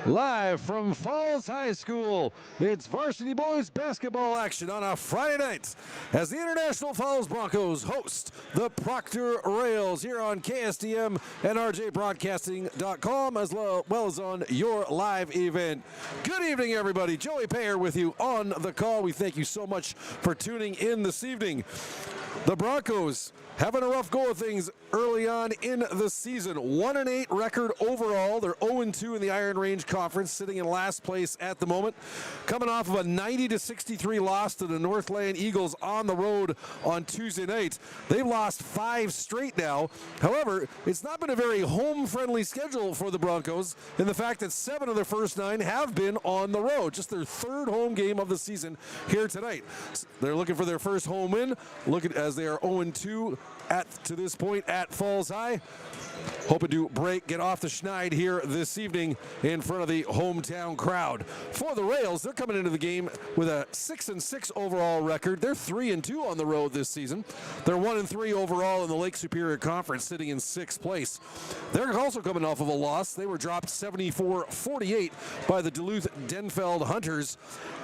Live from Falls High School, it's varsity boys basketball action on a Friday night as the International Falls Broncos host the Proctor Rails here on KSDM and RJBroadcasting.com as well as on your live event. Good evening, everybody. Joey Payer with you on the call. We thank you so much for tuning in this evening. The Broncos having a rough go of things early on in the season. 1-8 record overall. They're 0-2 in the Iron Range Conference, sitting in last place at the moment. Coming off of a 90-63 loss to the Northland Eagles on the road on Tuesday night. They've lost 5 straight now. However, it's not been a very home-friendly schedule for the Broncos in the fact that 7 of their first 9 have been on the road. Just their 3rd home game of the season here tonight. They're looking for their first home win, as they are 0-2 to this point at Falls High. Hoping to get off the schneid here this evening in front of the hometown crowd. For the Rails, they're coming into the game with a 6-6 overall record. They're 3-2 on the road this season. They're 1-3 overall in the Lake Superior Conference, sitting in 6th place. They're also coming off of a loss. They were dropped 74-48 by the Duluth-Denfeld Hunters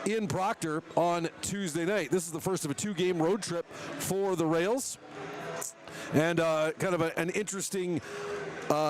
in Proctor on Tuesday night. This is the first of a 2-game road trip for the Rails. And kind of an interesting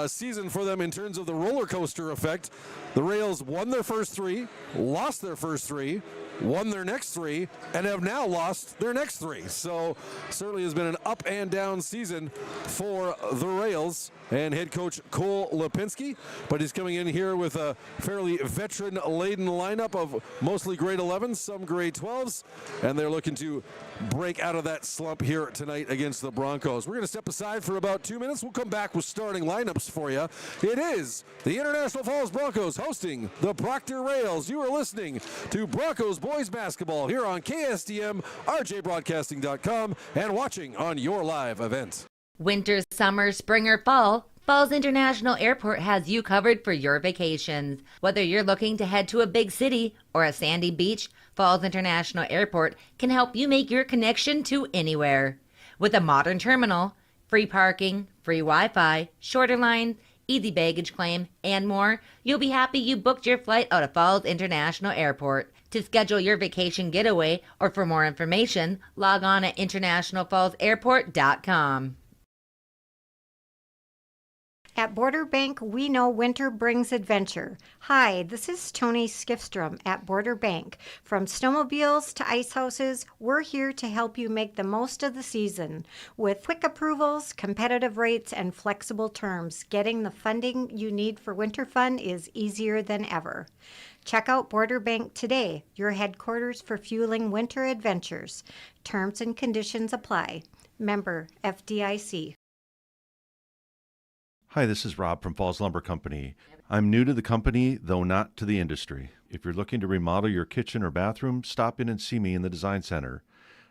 season for them in terms of the roller coaster effect. The Rails won their first 3, lost their first 3, won their next 3, and have now lost their next 3. So certainly has been an up and down season for the Rails and head coach Cole Lipinski, but he's coming in here with a fairly veteran-laden lineup of mostly grade 11s, some grade 12s, and they're looking to break out of that slump here tonight against the Broncos. We're going to step aside for about 2 minutes. We'll come back with starting lineups for you. It is the International Falls Broncos hosting the Proctor Rails. You are listening to Broncos Boys Basketball here on KSDM, RJBroadcasting.com, and watching on your live event. Winter, summer, spring, or fall, Falls International Airport has you covered for your vacations. Whether you're looking to head to a big city or a sandy beach, Falls International Airport can help you make your connection to anywhere. With a modern terminal, free parking, free Wi-Fi, shorter lines, easy baggage claim, and more, you'll be happy you booked your flight out of Falls International Airport. To schedule your vacation getaway or for more information, log on at internationalfallsairport.com. At Border Bank, we know winter brings adventure. Hi, this is Tony Skifstrom at Border Bank. From snowmobiles to ice houses, we're here to help you make the most of the season. With quick approvals, competitive rates, and flexible terms, getting the funding you need for winter fun is easier than ever. Check out Border Bank today, your headquarters for fueling winter adventures. Terms and conditions apply. Member FDIC. Hi, this is Rob from Falls Lumber Company. I'm new to the company, though not to the industry. If you're looking to remodel your kitchen or bathroom, stop in and see me in the Design Center.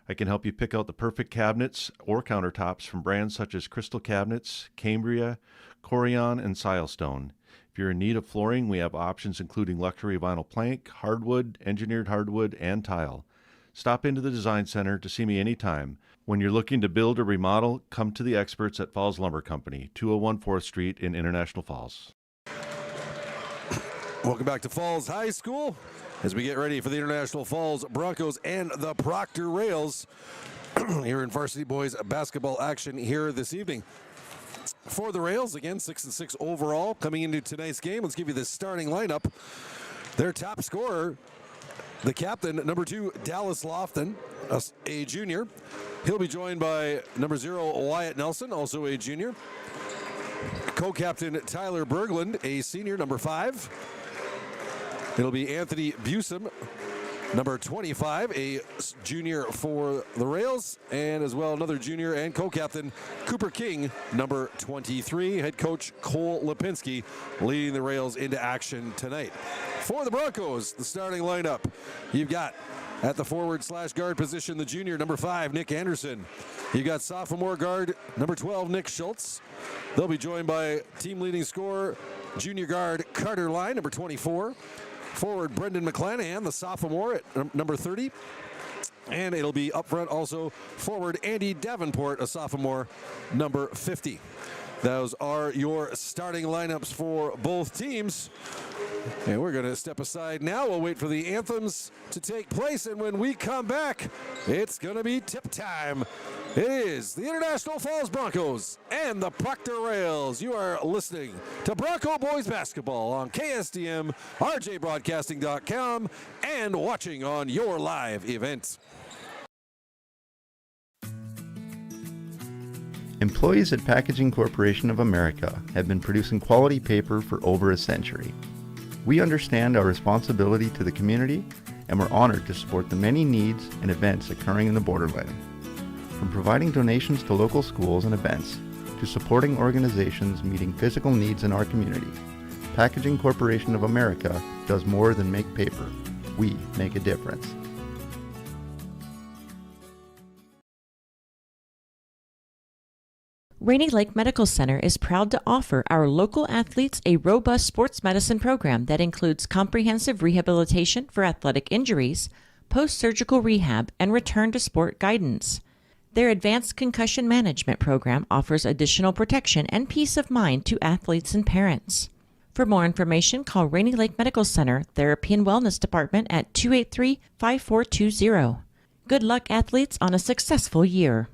I can help you pick out the perfect cabinets or countertops from brands such as Crystal Cabinets, Cambria, Corian, and Silestone. If you're in need of flooring, we have options including luxury vinyl plank, hardwood, engineered hardwood, and tile. Stop into the Design Center to see me anytime. When you're looking to build or remodel, come to the experts at Falls Lumber Company, 201 4th Street in International Falls. Welcome back to Falls High School as we get ready for the International Falls Broncos and the Proctor Rails here in varsity boys basketball action here this evening. For the Rails, again, 6-6 overall coming into tonight's game. Let's give you the starting lineup. Their top scorer, the captain, number 2, Dallas Lofton, a junior. He'll be joined by number 0, Wyatt Nelson, also a junior. Co-captain Tyler Berglund, a senior, number 5. It'll be Anthony Busum, number 25, a junior for the Rails, and as well another junior and co-captain Cooper King, number 23. Head coach Cole Lipinski leading the Rails into action tonight. For the Broncos, the starting lineup, you've got at the forward/guard position, the junior, number 5, Nick Anderson. You got sophomore guard, number 12, Nick Schultz. They'll be joined by team leading scorer, junior guard Carter Line, number 24. Forward Brendan McClanahan, the sophomore, at number 30. And it'll be up front also forward Andy Davenport, a sophomore, number 50. Those are your starting lineups for both teams. And we're going to step aside now. We'll wait for the anthems to take place. And when we come back, it's going to be tip time. It is the International Falls Broncos and the Proctor Rails. You are listening to Bronco Boys Basketball on KSDM, RJBroadcasting.com, and watching on your live event. Employees at Packaging Corporation of America have been producing quality paper for over a century. We understand our responsibility to the community, and we're honored to support the many needs and events occurring in the borderland. From providing donations to local schools and events, to supporting organizations meeting physical needs in our community, Packaging Corporation of America does more than make paper. We make a difference. Rainy Lake Medical Center is proud to offer our local athletes a robust sports medicine program that includes comprehensive rehabilitation for athletic injuries, post-surgical rehab, and return to sport guidance. Their advanced concussion management program offers additional protection and peace of mind to athletes and parents. For more information, call Rainy Lake Medical Center Therapy and Wellness Department at 283-5420. Good luck, athletes, on a successful year.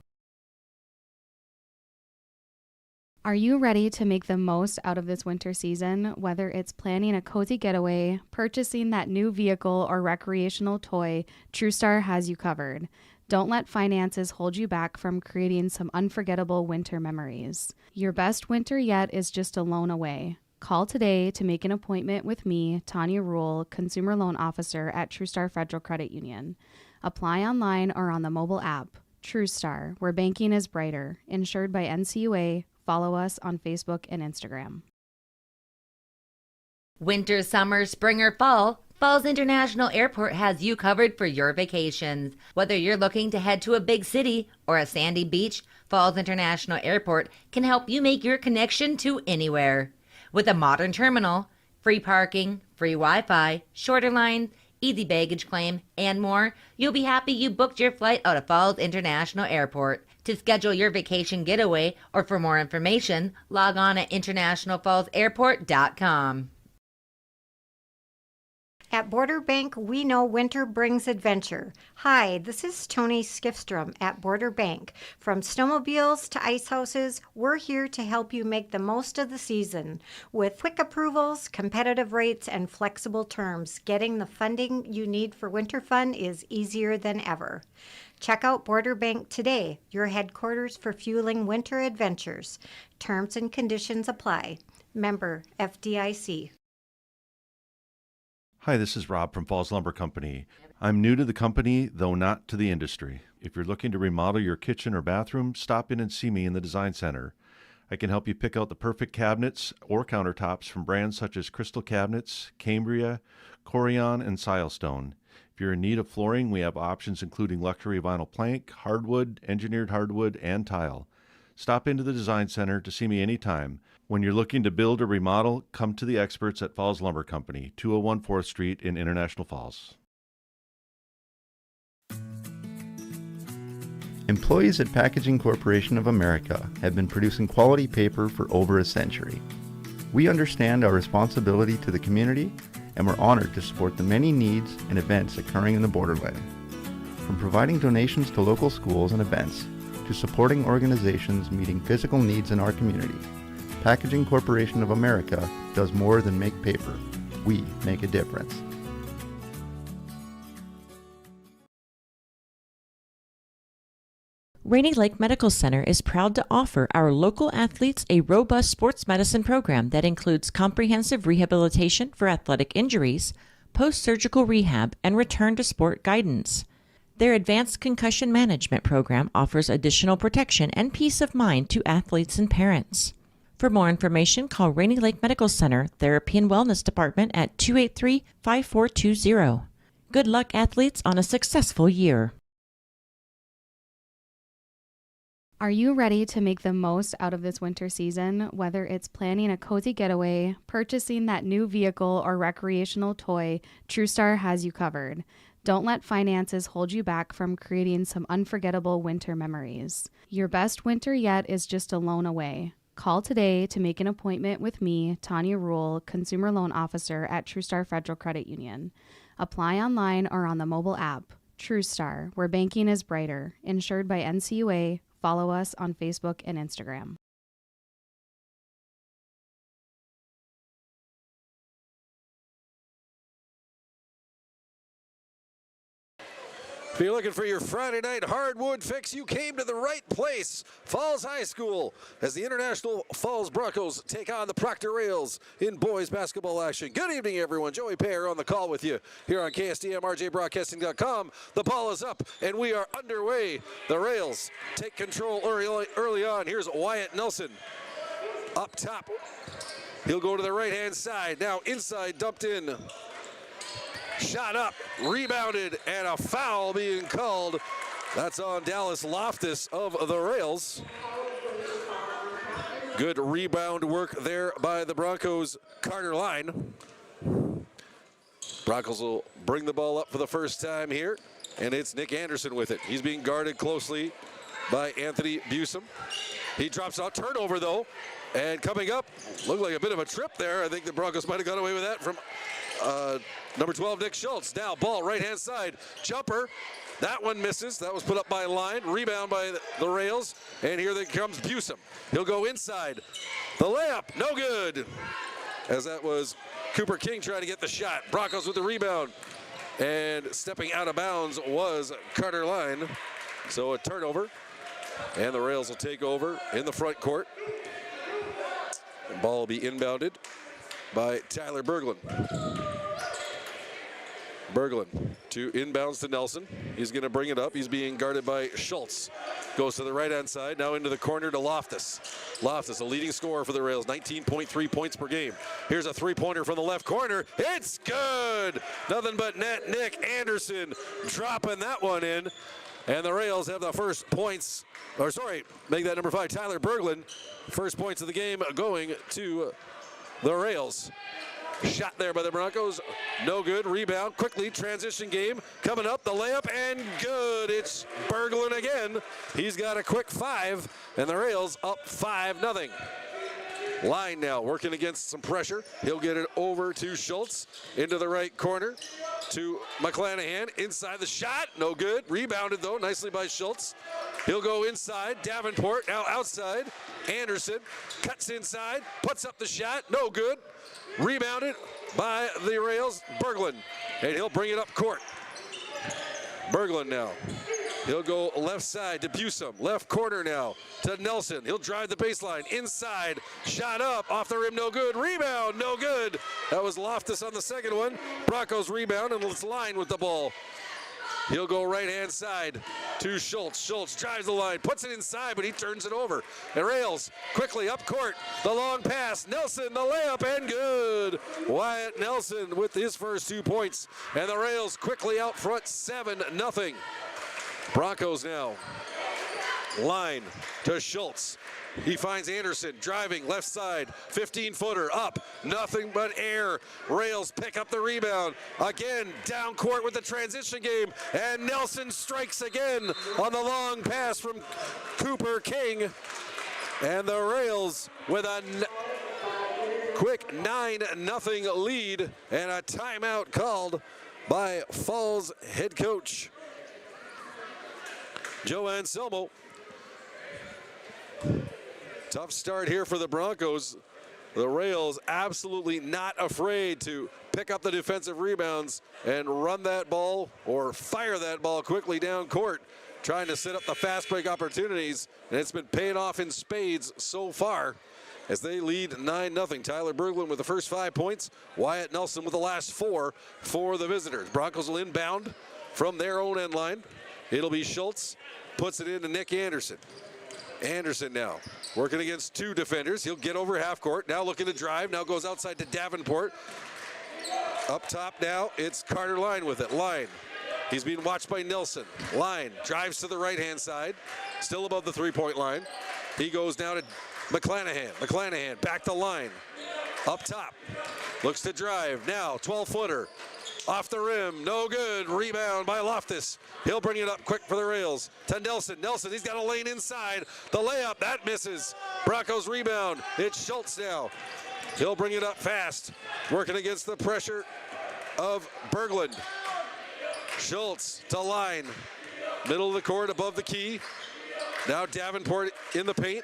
Are you ready to make the most out of this winter season? Whether it's planning a cozy getaway, purchasing that new vehicle, or recreational toy, TrueStar has you covered. Don't let finances hold you back from creating some unforgettable winter memories. Your best winter yet is just a loan away. Call today to make an appointment with me, Tanya Rule, Consumer Loan Officer at TrueStar Federal Credit Union. Apply online or on the mobile app. TrueStar, where banking is brighter. Insured by NCUA. Follow us on Facebook and Instagram. Winter, summer, spring, or fall, Falls International Airport has you covered for your vacations. Whether you're looking to head to a big city or a sandy beach, Falls International Airport can help you make your connection to anywhere. With a modern terminal, free parking, free Wi-Fi, shorter line, easy baggage claim, and more, you'll be happy you booked your flight out of Falls International Airport. To schedule your vacation getaway or for more information, log on at internationalfallsairport.com. At Border Bank, we know winter brings adventure. Hi, this is Tony Skifstrom at Border Bank. From snowmobiles to ice houses, we're here to help you make the most of the season. With quick approvals, competitive rates, and flexible terms, getting the funding you need for winter fun is easier than ever. Check out Border Bank today, your headquarters for fueling winter adventures. Terms and conditions apply. Member FDIC. Hi, this is Rob from Falls Lumber Company. I'm new to the company, though not to the industry. If you're looking to remodel your kitchen or bathroom, stop in and see me in the Design Center. I can help you pick out the perfect cabinets or countertops from brands such as Crystal Cabinets, Cambria, Corian, and Silestone. If you're in need of flooring, we have options including luxury vinyl plank, hardwood, engineered hardwood, and tile. Stop into the Design Center to see me anytime. When you're looking to build or remodel, come to the experts at Falls Lumber Company, 201 4th Street in International Falls. Employees at Packaging Corporation of America have been producing quality paper for over a century. We understand our responsibility to the community, and we're honored to support the many needs and events occurring in the borderland. From providing donations to local schools and events, to supporting organizations meeting physical needs in our community. Packaging Corporation of America does more than make paper. We make a difference. Rainy Lake Medical Center is proud to offer our local athletes a robust sports medicine program that includes comprehensive rehabilitation for athletic injuries, post-surgical rehab, and return to sport guidance. Their advanced concussion management program offers additional protection and peace of mind to athletes and parents. For more information, call Rainy Lake Medical Center Therapy and Wellness Department at 283-5420. Good luck, athletes, on a successful year. Are you ready to make the most out of this winter season? Whether it's planning a cozy getaway, purchasing that new vehicle, or recreational toy, TrueStar has you covered. Don't let finances hold you back from creating some unforgettable winter memories. Your best winter yet is just a loan away. Call today to make an appointment with me, Tanya Rule, Consumer Loan Officer at TrueStar Federal Credit Union. Apply online or on the mobile app. TrueStar, where banking is brighter. Insured by NCUA. Follow us on Facebook and Instagram. If you're looking for your Friday night hardwood fix, you came to the right place. Falls High School, as the International Falls Broncos take on the Proctor Rails in boys basketball action. Good evening, everyone. Joey Payer on the call with you here on KSDM, RJBroadcasting.com. The ball is up, and we are underway. The Rails take control early on. Here's Wyatt Nelson up top. He'll go to the right-hand side. Now inside, dumped in. Shot up, rebounded, and a foul being called. That's on Dallas Loftus of the Rails. Good rebound work there by the Broncos' Carter Line. Broncos will bring the ball up for the first time here, and it's Nick Anderson with it. He's being guarded closely by Anthony Busum. He drops out, turnover though, and coming up, looked like a bit of a trip there. I think the Broncos might have got away with that from number 12, Nick Schultz. Now ball right-hand side, jumper. That one misses. That was put up by Line. Rebound by the Rails. And here comes Busum. He'll go inside. The layup, no good. As that was Cooper King trying to get the shot. Broncos with the rebound. And stepping out of bounds was Carter Line. So a turnover. And the Rails will take over in the front court. The ball will be inbounded by Tyler Berglund. Berglund to inbounds to Nelson. He's going to bring it up. He's being guarded by Schultz. Goes to the right-hand side, now into the corner to Loftus. Loftus, a leading scorer for the Rails, 19.3 points per game. Here's a three-pointer from the left corner. It's good! Nothing but net. Nick Anderson dropping that one in. And the Rails have the first points, make that number 5, Tyler Berglund. First points of the game going to the Rails. Shot there by the Broncos, no good. Rebound, quickly, transition game. Coming up, the layup, and good. It's Berglund again. He's got a quick 5, and the Rails up 5-0. Line now working against some pressure. He'll get it over to Schultz, into the right corner to McClanahan. Inside the shot, no good. Rebounded though, nicely by Schultz. He'll go inside, Davenport, now outside. Anderson cuts inside, puts up the shot, no good. Rebounded by the Rails, Berglund, and he'll bring it up court. Berglund now. He'll go left side to Busum, left corner now to Nelson. He'll drive the baseline, inside, shot up, off the rim, no good. Rebound, no good. That was Loftus on the second one. Broncos rebound, and it's Line with the ball. He'll go right-hand side to Schultz. Schultz drives the line, puts it inside, but he turns it over. And Rails quickly up court. The long pass. Nelson, the layup, and good. Wyatt Nelson with his first 2 points. And the Rails quickly out front, 7-0. Broncos now. Line to Schultz. He finds Anderson driving left side, 15-footer up, nothing but air. Rails pick up the rebound. Again, down court with the transition game, and Nelson strikes again on the long pass from Cooper King. And the Rails with a quick 9-0 lead, and a timeout called by Falls head coach Joe Anselmo. Tough start here for the Broncos. The Rails absolutely not afraid to pick up the defensive rebounds and run that ball or fire that ball quickly down court, trying to set up the fast break opportunities, and it's been paying off in spades so far as they lead 9-0. Tyler Berglund with the first 5 points, Wyatt Nelson with the last 4 for the visitors. Broncos will inbound from their own end line. It'll be Schultz, puts it into Nick Anderson. Anderson now working against 2 defenders. He'll get over half court. Now looking to drive. Now goes outside to Davenport. Up top now, it's Carter Line with it. Line. He's being watched by Nelson. Line drives to the right-hand side. Still above the three-point line. He goes now to McClanahan. McClanahan back to Line. Up top. Looks to drive. Now 12-footer. Off the rim, no good. Rebound by Loftus. He'll bring it up quick for the Rails. To Nelson. Nelson, he's got a lane inside. The layup, that misses. Broncos rebound. It's Schultz now. He'll bring it up fast. Working against the pressure of Berglund. Schultz to Line. Middle of the court, above the key. Now Davenport in the paint.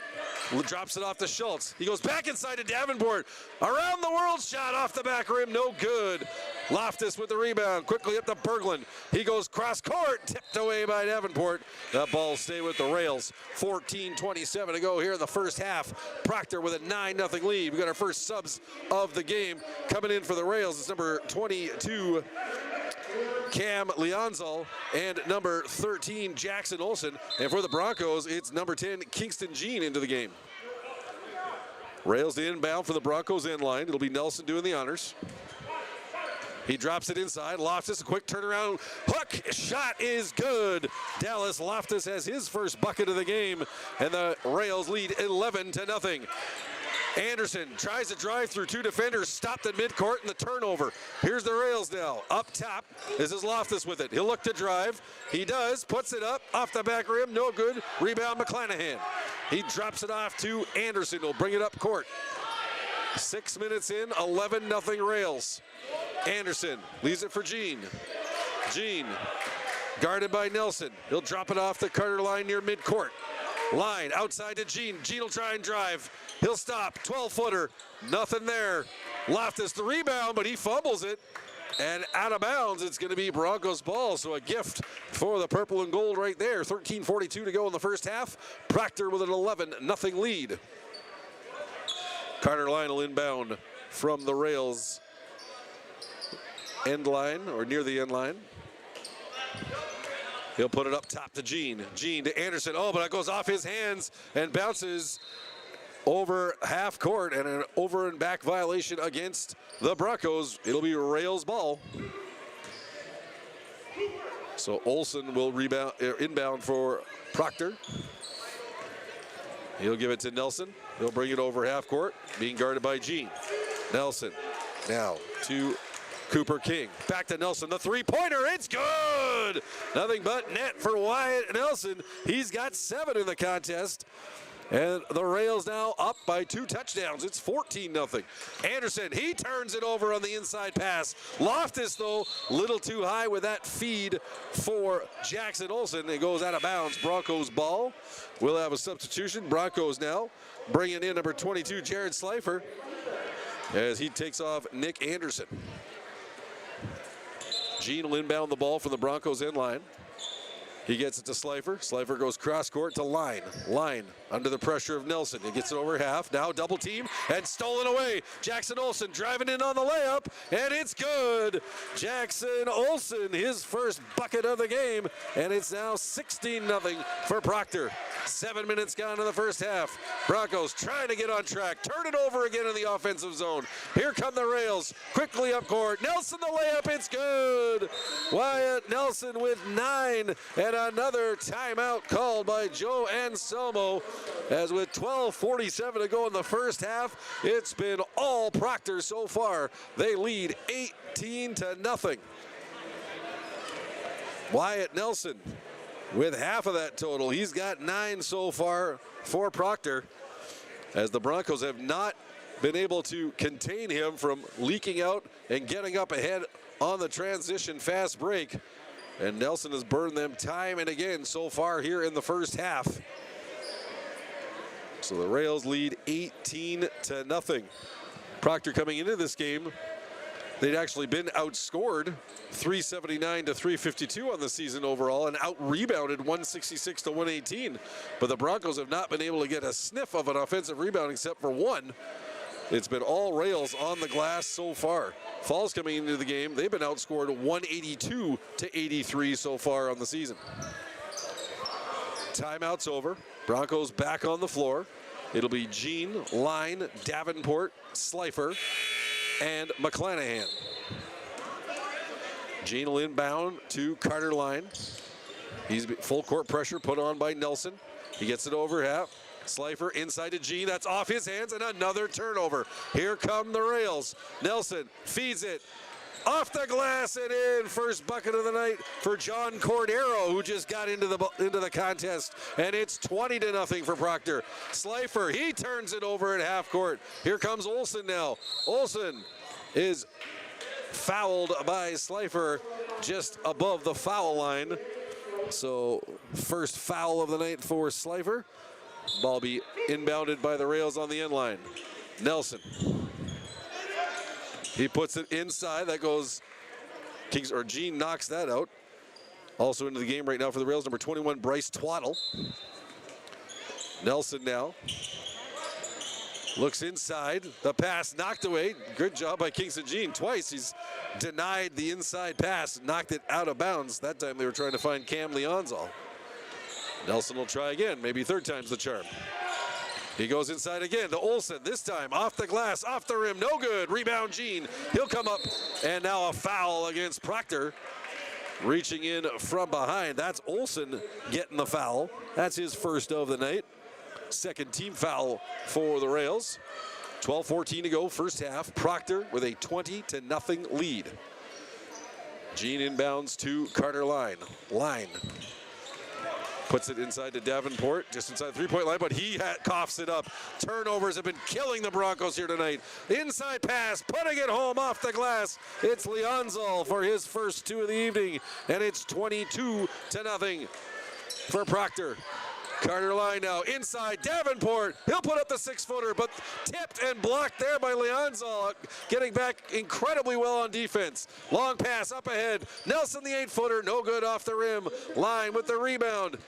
Drops it off to Schultz. He goes back inside to Davenport. Around the world shot off the back rim, no good. Loftus with the rebound, quickly up to Berglund. He goes cross court, tipped away by Davenport. That ball will stay with the Rails. 14:27 to go here in the first half. Proctor with a 9-0 lead. We got our first subs of the game. Coming in for the Rails, it's number 22, Cam Leonzel, and number 13, Jackson Olsen. And for the Broncos, it's number 10, Kingston Jean into the game. Rails the inbound for the Broncos end line. It'll be Nelson doing the honors. He drops it inside. Loftus, a quick turnaround. Hook shot is good. Dallas Loftus has his first bucket of the game, and the Rails lead 11-0. Anderson tries to drive through 2 defenders, stopped at midcourt, and the turnover. Here's the Rails now. Up top, this is Loftus with it. He'll look to drive. He does, puts it up, off the back rim, no good. Rebound McClanahan. He drops it off to Anderson. He'll bring it up court. 6 minutes in, 11-0 Rails. Anderson leaves it for Jean. Jean, guarded by Nelson. He'll drop it off the Carter Line near midcourt. Line outside to Jean. Jean will try and drive. He'll stop. 12-footer. Nothing there. Loftus the rebound, but he fumbles it. And out of bounds, it's going to be Broncos ball. So a gift for the purple and gold right there. 13:42 to go in the first half. Proctor with an 11-0 lead. Carter Line will inbound from the Rails end line, or near the end line. He'll put it up top to Jean. Jean to Anderson. Oh, but it goes off his hands and bounces over half court, and an over and back violation against the Broncos. It'll be Rails ball. So Olsen will inbound for Proctor. He'll give it to Nelson. He'll bring it over half court, being guarded by Jean. Nelson now to Cooper King. Back to Nelson, the three-pointer, it's good! Nothing but net for Wyatt Nelson. He's got 7 in the contest. And the Rails now up by 2 touchdowns. It's 14-0. Anderson, he turns it over on the inside pass. Loftus, though, little too high with that feed for Jackson Olsen. It goes out of bounds. Broncos ball. We'll have a substitution. Broncos now bringing in number 22, Jared Slifer, as he takes off Nick Anderson. Jean will inbound the ball from the Broncos end line. He gets it to Slifer. Slifer goes cross court to Line. Line under the pressure of Nelson. He gets it over half. Now double team and stolen away. Jackson Olsen driving in on the layup, and it's good. Jackson Olsen, his first bucket of the game, and it's now 16-0 for Proctor. 7 minutes gone in the first half. Broncos trying to get on track. Turn it over again in the offensive zone. Here come the Rails. Quickly up court. Nelson the layup. It's good. Wyatt Nelson with 9, and another timeout called by Joe Anselmo, as with 12:47 to go in the first half, it's been all Proctor so far. They lead 18-0. Wyatt Nelson with half of that total. He's got 9 so far for Proctor, as the Broncos have not been able to contain him from leaking out and getting up ahead on the transition fast break. And Nelson has burned them time and again so far here in the first half. So the Rails lead 18-0. Proctor coming into this game, they'd actually been outscored 379 to 352 on the season overall and out-rebounded 166 to 118. But the Broncos have not been able to get a sniff of an offensive rebound except for one. It's been all Rails on the glass so far. Falls coming into the game, they've been outscored 182 to 83 so far on the season. Timeout's over. Broncos back on the floor. It'll be Jean, Line, Davenport, Slifer, and McClanahan. Jean will inbound to Carter Line. He's full court pressure put on by Nelson. He gets it over half. Slifer inside to Jean. That's off his hands and another turnover. Here come the Rails. Nelson feeds it. Off the glass and in. First bucket of the night for John Cordero, who just got into the contest. And it's 20-0 for Proctor. Slifer, he turns it over at half court. Here comes Olsen now. Olsen is fouled by Slifer just above the foul line. So first foul of the night for Slifer. Ball be inbounded by the Rails on the end line. Nelson. He puts it inside. That goes Jean knocks that out. Also into the game right now for the Rails, number 21, Bryce Twaddle. Nelson now looks inside. The pass knocked away. Good job by Kingston Jean. Twice he's denied the inside pass, knocked it out of bounds. That time they were trying to find Cam Leonzal. Nelson will try again. Maybe third time's the charm. He goes inside again to Olsen. This time off the glass, off the rim, no good. Rebound Jean. He'll come up, and now a foul against Proctor. Reaching in from behind. That's Olsen getting the foul. That's his first of the night. Second team foul for the Rails. 12-14 to go, first half. Proctor with a 20-0 lead. Jean inbounds to Carter Line. Puts it inside to Davenport, just inside the three-point line, but he coughs it up. Turnovers have been killing the Broncos here tonight. Inside pass, putting it home off the glass. It's Leonzal for his first two of the evening, and it's 22-0 for Proctor. Carter Line now inside Davenport. He'll put up the 6-footer, but tipped and blocked there by Leonzal. Getting back incredibly well on defense. Long pass up ahead. Nelson the 8-footer, no good off the rim. Line with the rebound.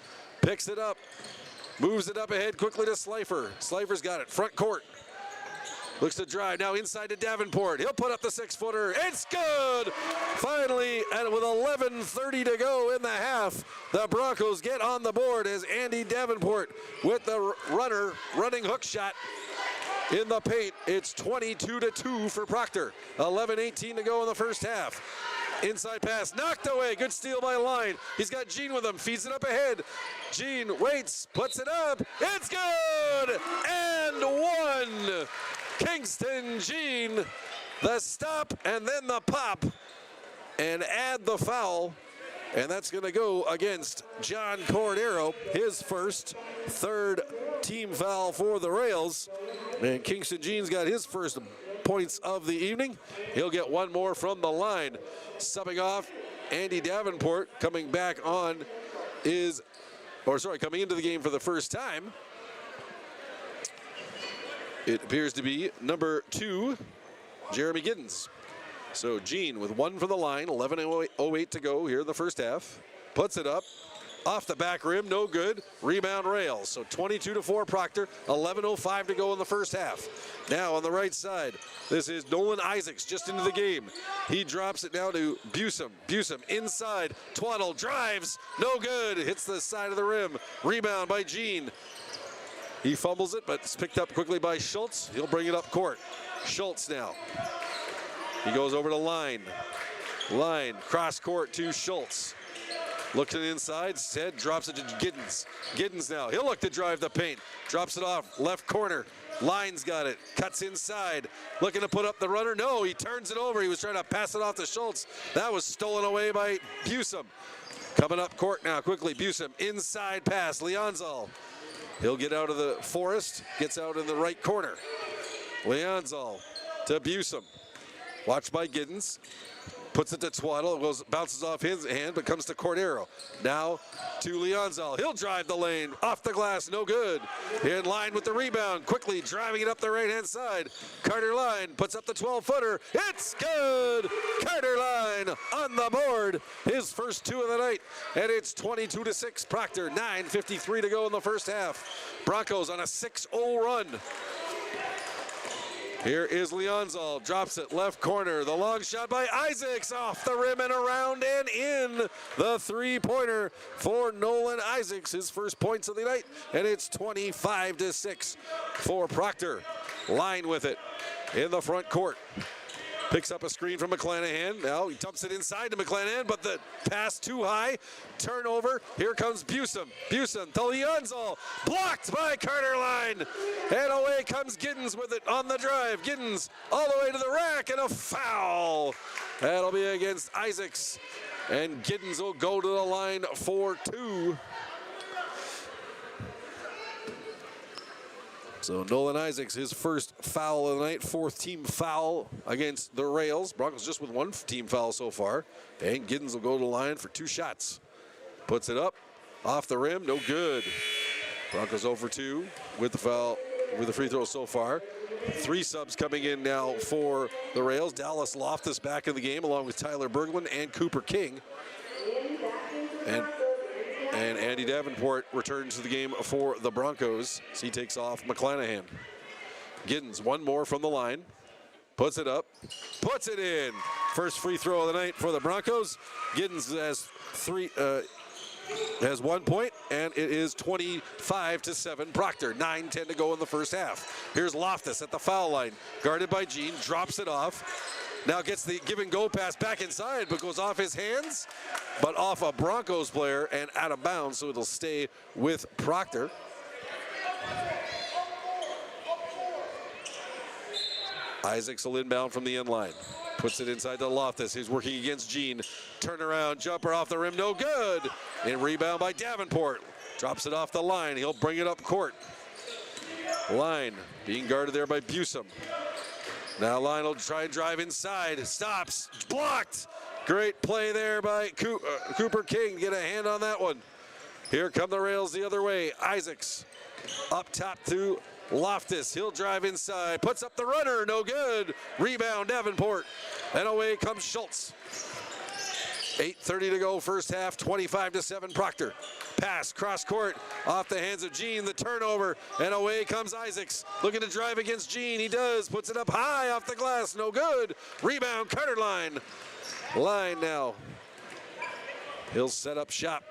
Picks it up. Moves it up ahead quickly to Slifer. Slifer's got it, front court. Looks to drive, now inside to Davenport. He'll put up the 6-footer. It's good! Finally, and with 11:30 to go in the half, the Broncos get on the board as Andy Davenport with the running hook shot in the paint. It's 22-2 for Proctor. 11:18 to go in the first half. Inside pass, knocked away. Good steal by Line. He's got Jean with him, feeds it up ahead. Jean waits, puts it up. It's good! And one! Kingston Jean, the stop and then the pop, and add the foul. And that's going to go against John Cordero, his third team foul for the Rails. And Kingston Jean's got his first points of the evening. He'll get one more from the line. Subbing off, Andy Davenport coming back on coming into the game for the first time. It appears to be number 2, Jeremy Giddens. So Jean with one from the line, 11:08 to go here in the first half. Puts it up, off the back rim, no good. Rebound Rails. So 22-4 Proctor, 11:05 to go in the first half. Now on the right side, this is Nolan Isaacs just into the game. He drops it now to Busum. Busum inside, Twaddle drives, no good. Hits the side of the rim. Rebound by Jean. He fumbles it, but it's picked up quickly by Schultz. He'll bring it up court. Schultz now. He goes over to Line. Line, cross court to Schultz. Looks it inside, head drops it to Giddens. Giddens now, he'll look to drive the paint. Drops it off, left corner. Line's got it, cuts inside. Looking to put up the runner, no, he turns it over. He was trying to pass it off to Schultz. That was stolen away by Busum. Coming up court now, quickly, Busum, inside pass, Leonzal. He'll get out of the forest, gets out in the right corner. Leonzal to Busum. Watched by Giddens. Puts it to Twaddle, bounces off his hand, but comes to Cordero. Now to Leonzal. He'll drive the lane. Off the glass, no good. In line with the rebound, quickly driving it up the right-hand side. Carter Line puts up the 12-footer. It's good! Carter Line on the board. His first 2 of the night. And it's 22-6 Proctor. 9:53 to go in the first half. Broncos on a 6-0 run. Here is Leonzal, drops it left corner. The long shot by Isaacs off the rim and around and in. The three-pointer for Nolan Isaacs, his first points of the night, and it's 25-6 for Proctor. Line with it in the front court. Picks up a screen from McClanahan. Now he dumps it inside to McClanahan, but the pass too high. Turnover. Here comes Busum. Busum to Leonzal. Blocked by Carter Line. And away comes Giddens with it on the drive. Giddens all the way to the rack and a foul. That'll be against Isaacs. And Giddens will go to the line for 2. So Nolan Isaacs, his first foul of the night, 4th team foul against the Rails. Broncos just with 1 team foul so far. And Giddens will go to the line for 2 shots. Puts it up, off the rim, no good. Broncos 0 for 2 with the foul, with the free throw so far. 3 subs coming in now for the Rails. Dallas Loftus back in the game along with Tyler Berglund and Cooper King. And Andy Davenport returns to the game for the Broncos. So he takes off McClanahan. Giddens, 1 more from the line. Puts it up, puts it in. First free throw of the night for the Broncos. Giddens has 1 point, and it is 25-7 Proctor. 9:10 to go in the first half. Here's Loftus at the foul line, guarded by Jean, drops it off. Now gets the give and go pass back inside, but goes off his hands, but off a Broncos player and out of bounds, so it'll stay with Proctor. Isaacs will inbound from the end line. Puts it inside to Loftus. He's working against Jean. Turnaround jumper off the rim, no good. And rebound by Davenport. Drops it off the line. He'll bring it up court. Line being guarded there by Busum. Now Line will try and drive inside. Stops. Blocked. Great play there by Cooper King. Get a hand on that one. Here come the Rails the other way. Isaacs up top to Loftus. He'll drive inside. Puts up the runner. No good. Rebound Davenport. And away comes Schultz. 8:30 to go first half. 25-7 Proctor. Pass cross court off the hands of Jean. The turnover. And away comes Isaacs. Looking to drive against Jean. He does. Puts it up high off the glass. No good. Rebound Carter Line. Line now. He'll set up shop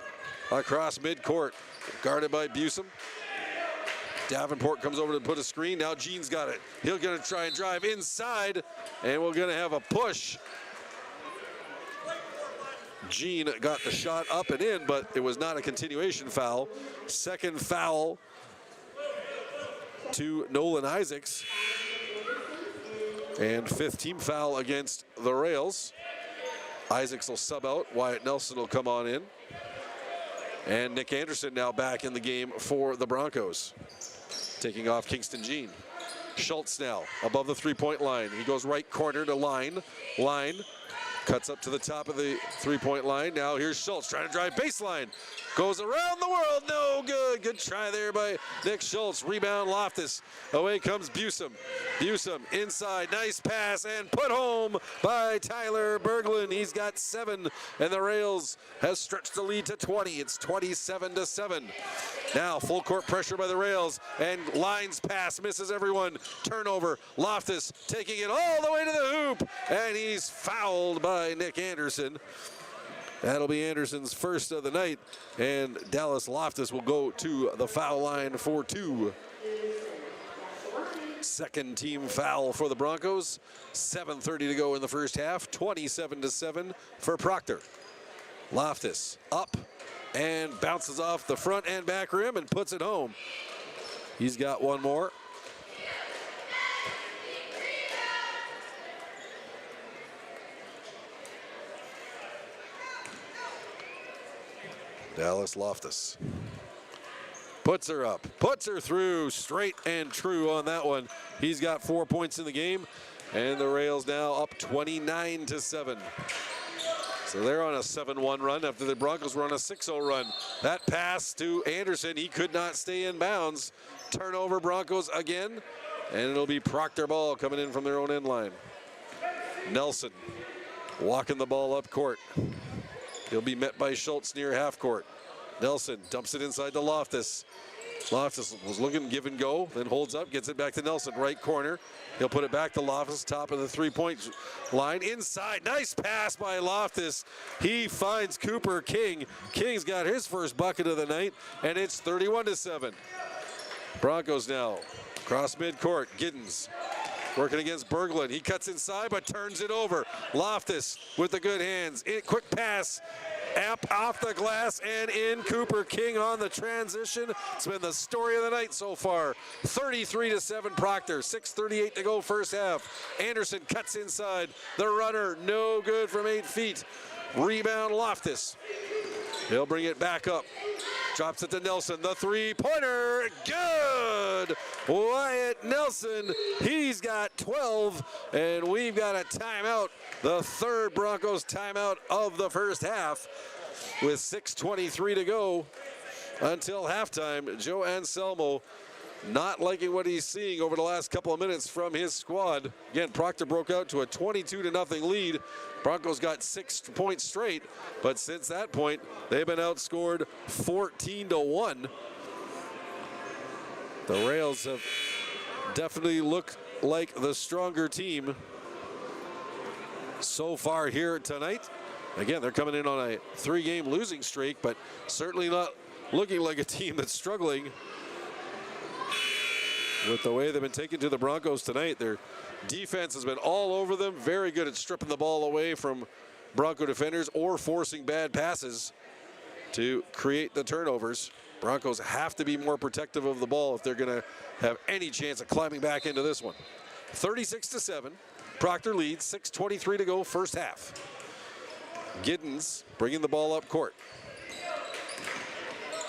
across midcourt. Guarded by Busum. Davenport comes over to put a screen. Now Jean's got it. He'll gonna try and drive inside, and we're gonna have a push. Jean got the shot up and in, but it was not a continuation foul. Second foul to Nolan Isaacs. And 5th team foul against the Rails. Isaacs will sub out. Wyatt Nelson will come on in. And Nick Anderson now back in the game for the Broncos. Taking off Kingston Jean. Schultz now above the 3-point line. He goes right corner to Line. Line cuts up to the top of the 3-point line. Now here's Schultz trying to drive baseline. Goes around the world. No good. Good try there by Nick Schultz. Rebound Loftus. Away comes Busum. Busum inside. Nice pass and put home by Tyler Berglund. He's got 7, and the Rails has stretched the lead to 20. It's 27-7. Now full court pressure by the Rails, and Line's pass misses everyone. Turnover. Loftus taking it all the way to the hoop, and he's fouled by Nick Anderson. That'll be Anderson's first of the night, and Dallas Loftus will go to the foul line for 2. Second team foul for the Broncos. 7:30 to go in the first half. 27-7 for Proctor. Loftus up and bounces off the front and back rim and puts it home. He's got 1 more. Dallas Loftus puts her up, puts her through, straight and true on that one. He's got 4 points in the game, and the Rails now up 29-7. So they're on a 7-1 run after the Broncos were on a 6-0 run. That pass to Anderson, he could not stay in bounds. Turnover Broncos again, and it'll be Proctor ball coming in from their own end line. Nelson walking the ball up court. He'll be met by Schultz near half court. Nelson dumps it inside to Loftus. Loftus was looking give and go, then holds up, gets it back to Nelson, right corner. He'll put it back to Loftus, top of the three-point line, inside. Nice pass by Loftus. He finds Cooper King. King's got his first bucket of the night, and it's 31-7. Broncos now cross midcourt. Giddens working against Berglund. He cuts inside, but turns it over. Loftus with the good hands. Quick pass. App off the glass and in. Cooper King on the transition. It's been the story of the night so far. 33-7 Proctor. 6:38 to go first half. Anderson cuts inside. The runner no good from 8 feet. Rebound Loftus. He'll bring it back up. Drops it to Nelson. The three-pointer. Good. Wyatt Nelson. He's got 12. And we've got a timeout. The third Broncos timeout of the first half. With 6:23 to go until halftime. Joe Anselmo not liking what he's seeing over the last couple of minutes from his squad. Again, Proctor broke out to a 22-0 lead. Broncos got 6 points straight, but since that point, they've been outscored 14-1. The Rails have definitely looked like the stronger team so far here tonight. Again, they're coming in on a 3-game losing streak, but certainly not looking like a team that's struggling with the way they've been taken to the Broncos tonight. Their defense has been all over them, very good at stripping the ball away from Bronco defenders or forcing bad passes to create the turnovers. Broncos have to be more protective of the ball if they're going to have any chance of climbing back into this one. 36-7, Proctor leads, 6:23 to go first half. Giddens bringing the ball up court.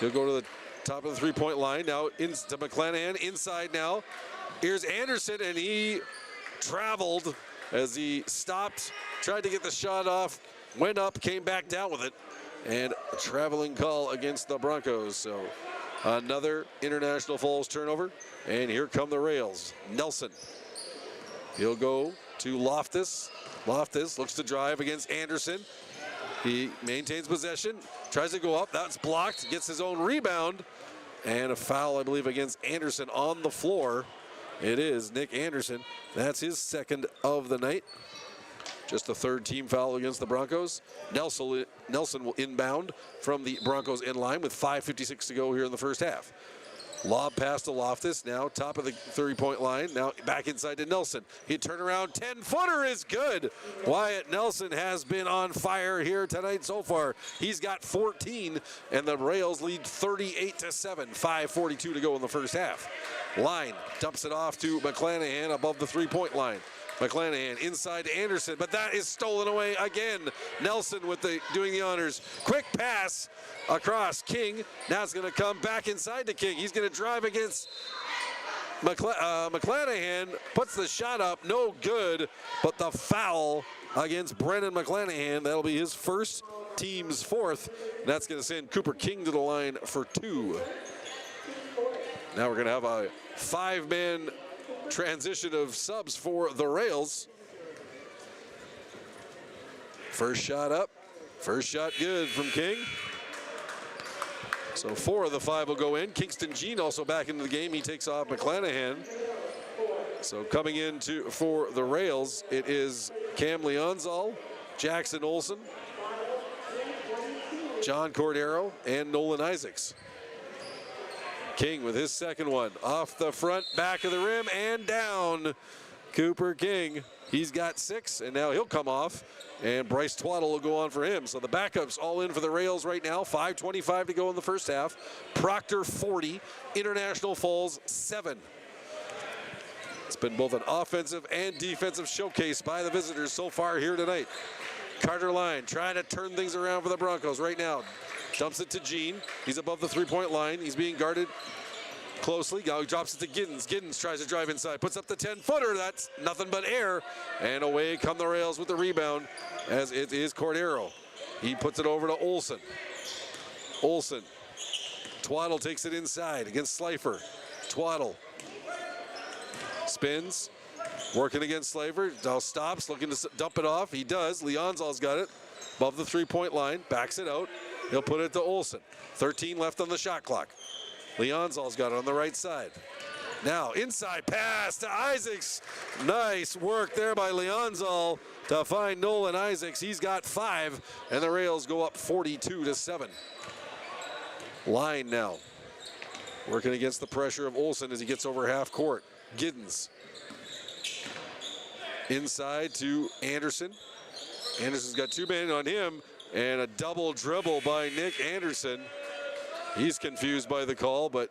He'll go to the top of the three-point line. Now into McClanahan, inside now. Here's Anderson, and he traveled as he stopped, tried to get the shot off, went up, came back down with it, and a traveling call against the Broncos. So another International Falls turnover, and here come the Rails. Nelson. He'll go to Loftus. Loftus looks to drive against Anderson. He maintains possession, tries to go up, that's blocked, gets his own rebound, and a foul, I believe, against Anderson on the floor. It is Nick Anderson. That's his second of the night. Just the third team foul against the Broncos. Nelson will inbound from the Broncos end line with 5:56 to go here in the first half. Lob pass to Loftus, now top of the 30-point line, now back inside to Nelson. He turn around, 10-footer is good. Wyatt Nelson has been on fire here tonight so far. He's got 14, and the Rails lead 38-7, 5:42 to go in the first half. Line dumps it off to McClanahan above the three-point line. McClanahan inside to Anderson, but that is stolen away again. Nelson with doing the honors. Quick pass across King. Now it's going to come back inside to King. He's going to drive against McClanahan. Puts the shot up, no good, but the foul against Brendan McClanahan. That'll be his first, team's fourth. That's going to send Cooper King to the line for 2. Now we're going to have a 5-man transition of subs for the Rails. First shot up, first shot good from King. So 4 of the 5 will go in. Kingston Jean also back into the game. He takes off McClanahan. So coming in for the Rails, it is Cam Leonzal, Jackson Olsen, John Cordero, and Nolan Isaacs. King with his second one. Off the front, back of the rim, and down. Cooper King, he's got 6, and now he'll come off, and Bryce Twaddle will go on for him. So the backups all in for the Rails right now. 5:25 to go in the first half. Proctor 40, International Falls 7. It's been both an offensive and defensive showcase by the visitors so far here tonight. Carter Line trying to turn things around for the Broncos right now. Dumps it to Jean. He's above the three-point line. He's being guarded closely. Now he drops it to Giddens. Giddens tries to drive inside. Puts up the 10-footer. That's nothing but air. And away come the Rails with the rebound as it is Cordero. He puts it over to Olsen. Olsen. Twaddle takes it inside against Slifer. Twaddle spins, working against Slaver. Now stops, looking to dump it off. He does. Leonzal's got it above the three-point line. Backs it out. He'll put it to Olsen. 13 left on the shot clock. Leonzal's got it on the right side. Now inside pass to Isaacs. Nice work there by Leonzal to find Nolan Isaacs. He's got 5, and the Rails go up 42-7. Line now. Working against the pressure of Olsen as he gets over half court. Giddens. Inside to Anderson. Anderson's got 2 men on him, and a double dribble by Nick Anderson. He's confused by the call, but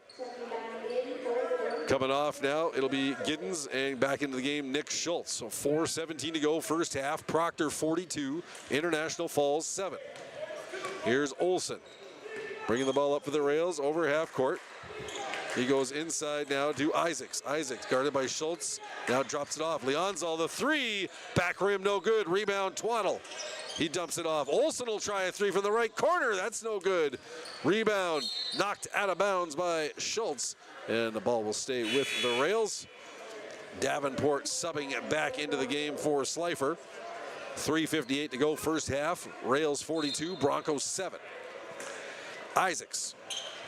coming off now, it'll be Giddens, and back into the game, Nick Schultz. So 4:17 to go, first half. Proctor 42, International Falls 7. Here's Olsen, bringing the ball up for the Rails, over half court. He goes inside now to Isaacs. Isaacs guarded by Schultz, now drops it off. Leonzal, the 3, back rim, no good. Rebound, Twaddle. He dumps it off. Olsen will try a 3 from the right corner. That's no good. Rebound knocked out of bounds by Schultz, and the ball will stay with the Rails. Davenport subbing back into the game for Slifer. 3:58 to go, first half. Rails 42, Broncos 7. Isaacs,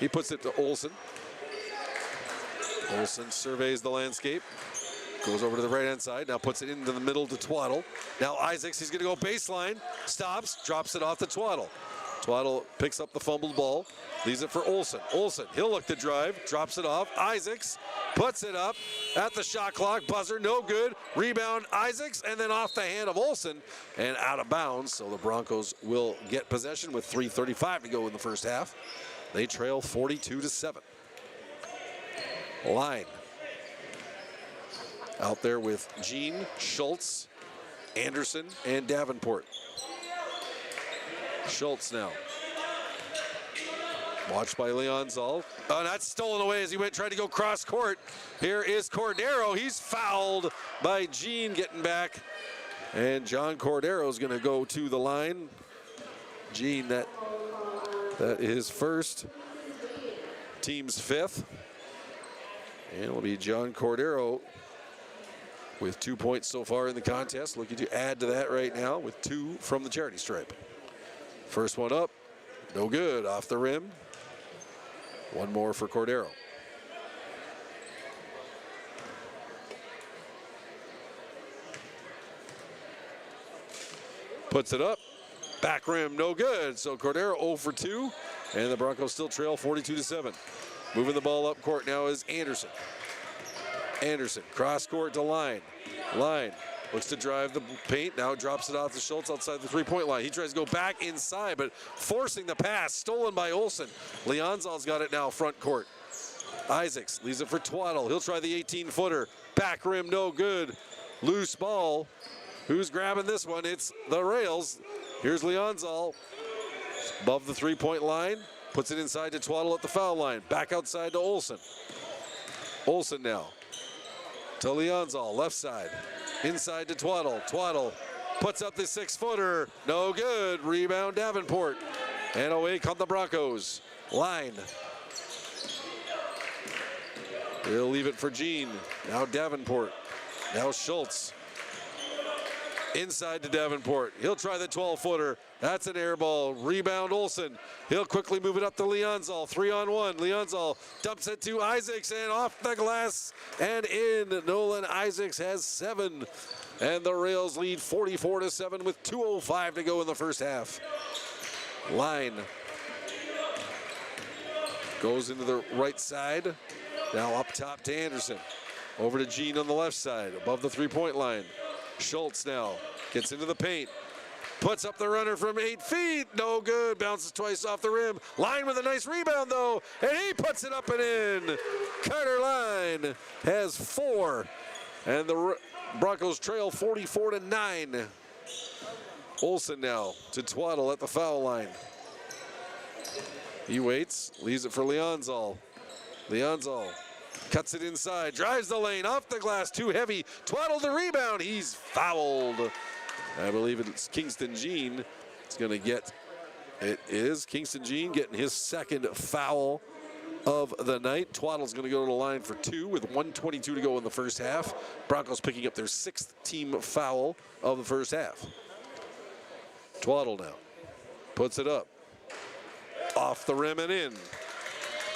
he puts it to Olsen. Olsen surveys the landscape, goes over to the right-hand side, now puts it into the middle to Twaddle. Now Isaacs, he's gonna go baseline, stops, drops it off to Twaddle. Twaddle picks up the fumbled ball, leaves it for Olsen. Olsen, he'll look to drive, drops it off. Isaacs puts it up at the shot clock, buzzer, no good. Rebound, Isaacs, and then off the hand of Olsen and out of bounds. So the Broncos will get possession with 3:35 to go in the first half. They trail 42-7. Line out there with Jean, Schultz, Anderson, and Davenport. Schultz now. Watched by Leonzal. Oh, that's stolen away as he tried to go cross court. Here is Cordero. He's fouled by Jean getting back. And John Cordero is going to go to the line. Jean, that is first. Team's 5th. And it'll be John Cordero with 2 points so far in the contest. Looking to add to that right now with 2 from the charity stripe. First one up, no good, off the rim. One more for Cordero. Puts it up, back rim, no good. So Cordero 0 for 2, and the Broncos still trail 42-7. Moving the ball up court now is Anderson. Anderson, cross court to Line. Line looks to drive the paint, now drops it off to Schultz outside the three-point line. He tries to go back inside, but forcing the pass, stolen by Olsen. Leonzal's got it now front court. Isaacs leaves it for Twaddle. He'll try the 18-footer. Back rim, no good. Loose ball. Who's grabbing this one? It's the Rails. Here's Leonzal. Above the three-point line. Puts it inside to Twaddle at the foul line. Back outside to Olsen. Olsen now to Leonzal, left side. Inside to Twaddle. Twaddle puts up the 6-footer. No good. Rebound Davenport. And away come the Broncos. Line. They'll leave it for Jean. Now Davenport. Now Schultz. Inside to Davenport. He'll try the 12-footer. That's an air ball. Rebound Olsen. He'll quickly move it up to Leonzal. 3-on-1. Leonzal dumps it to Isaacs and off the glass and in. Nolan Isaacs has 7. And the Rails lead 44-7 with 2:05 to go in the first half. Line goes into the right side. Now up top to Anderson. Over to Jean on the left side, above the three-point line. Schultz now gets into the paint. Puts up the runner from 8 feet. No good. Bounces twice off the rim. Line with a nice rebound, though. And he puts it up and in. Carter Line has 4. And the Broncos trail 44-9. Olsen now to Twaddle at the foul line. He waits. Leaves it for Leonzal. Leonzal cuts it inside, drives the lane, off the glass, too heavy. Twaddle the rebound, he's fouled. I believe it's Kingston Jean. It's going to get It is Kingston Jean getting his second foul of the night. Twaddle's going to go to the line for 2 with 1:22 to go in the first half. Broncos picking up their 6th team foul of the first half. Twaddle now puts it up. Off the rim and in.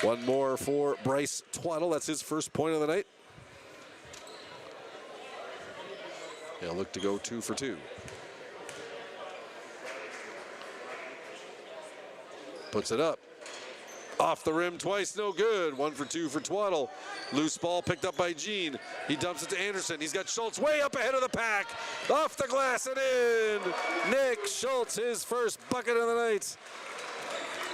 One more for Bryce Twaddle. That's his first point of the night. He'll look to go 2 for 2. Puts it up. Off the rim twice, no good. 1 for 2 for Twaddle. Loose ball picked up by Jean. He dumps it to Anderson. He's got Schultz way up ahead of the pack. Off the glass and in. Nick Schultz, his first bucket of the night.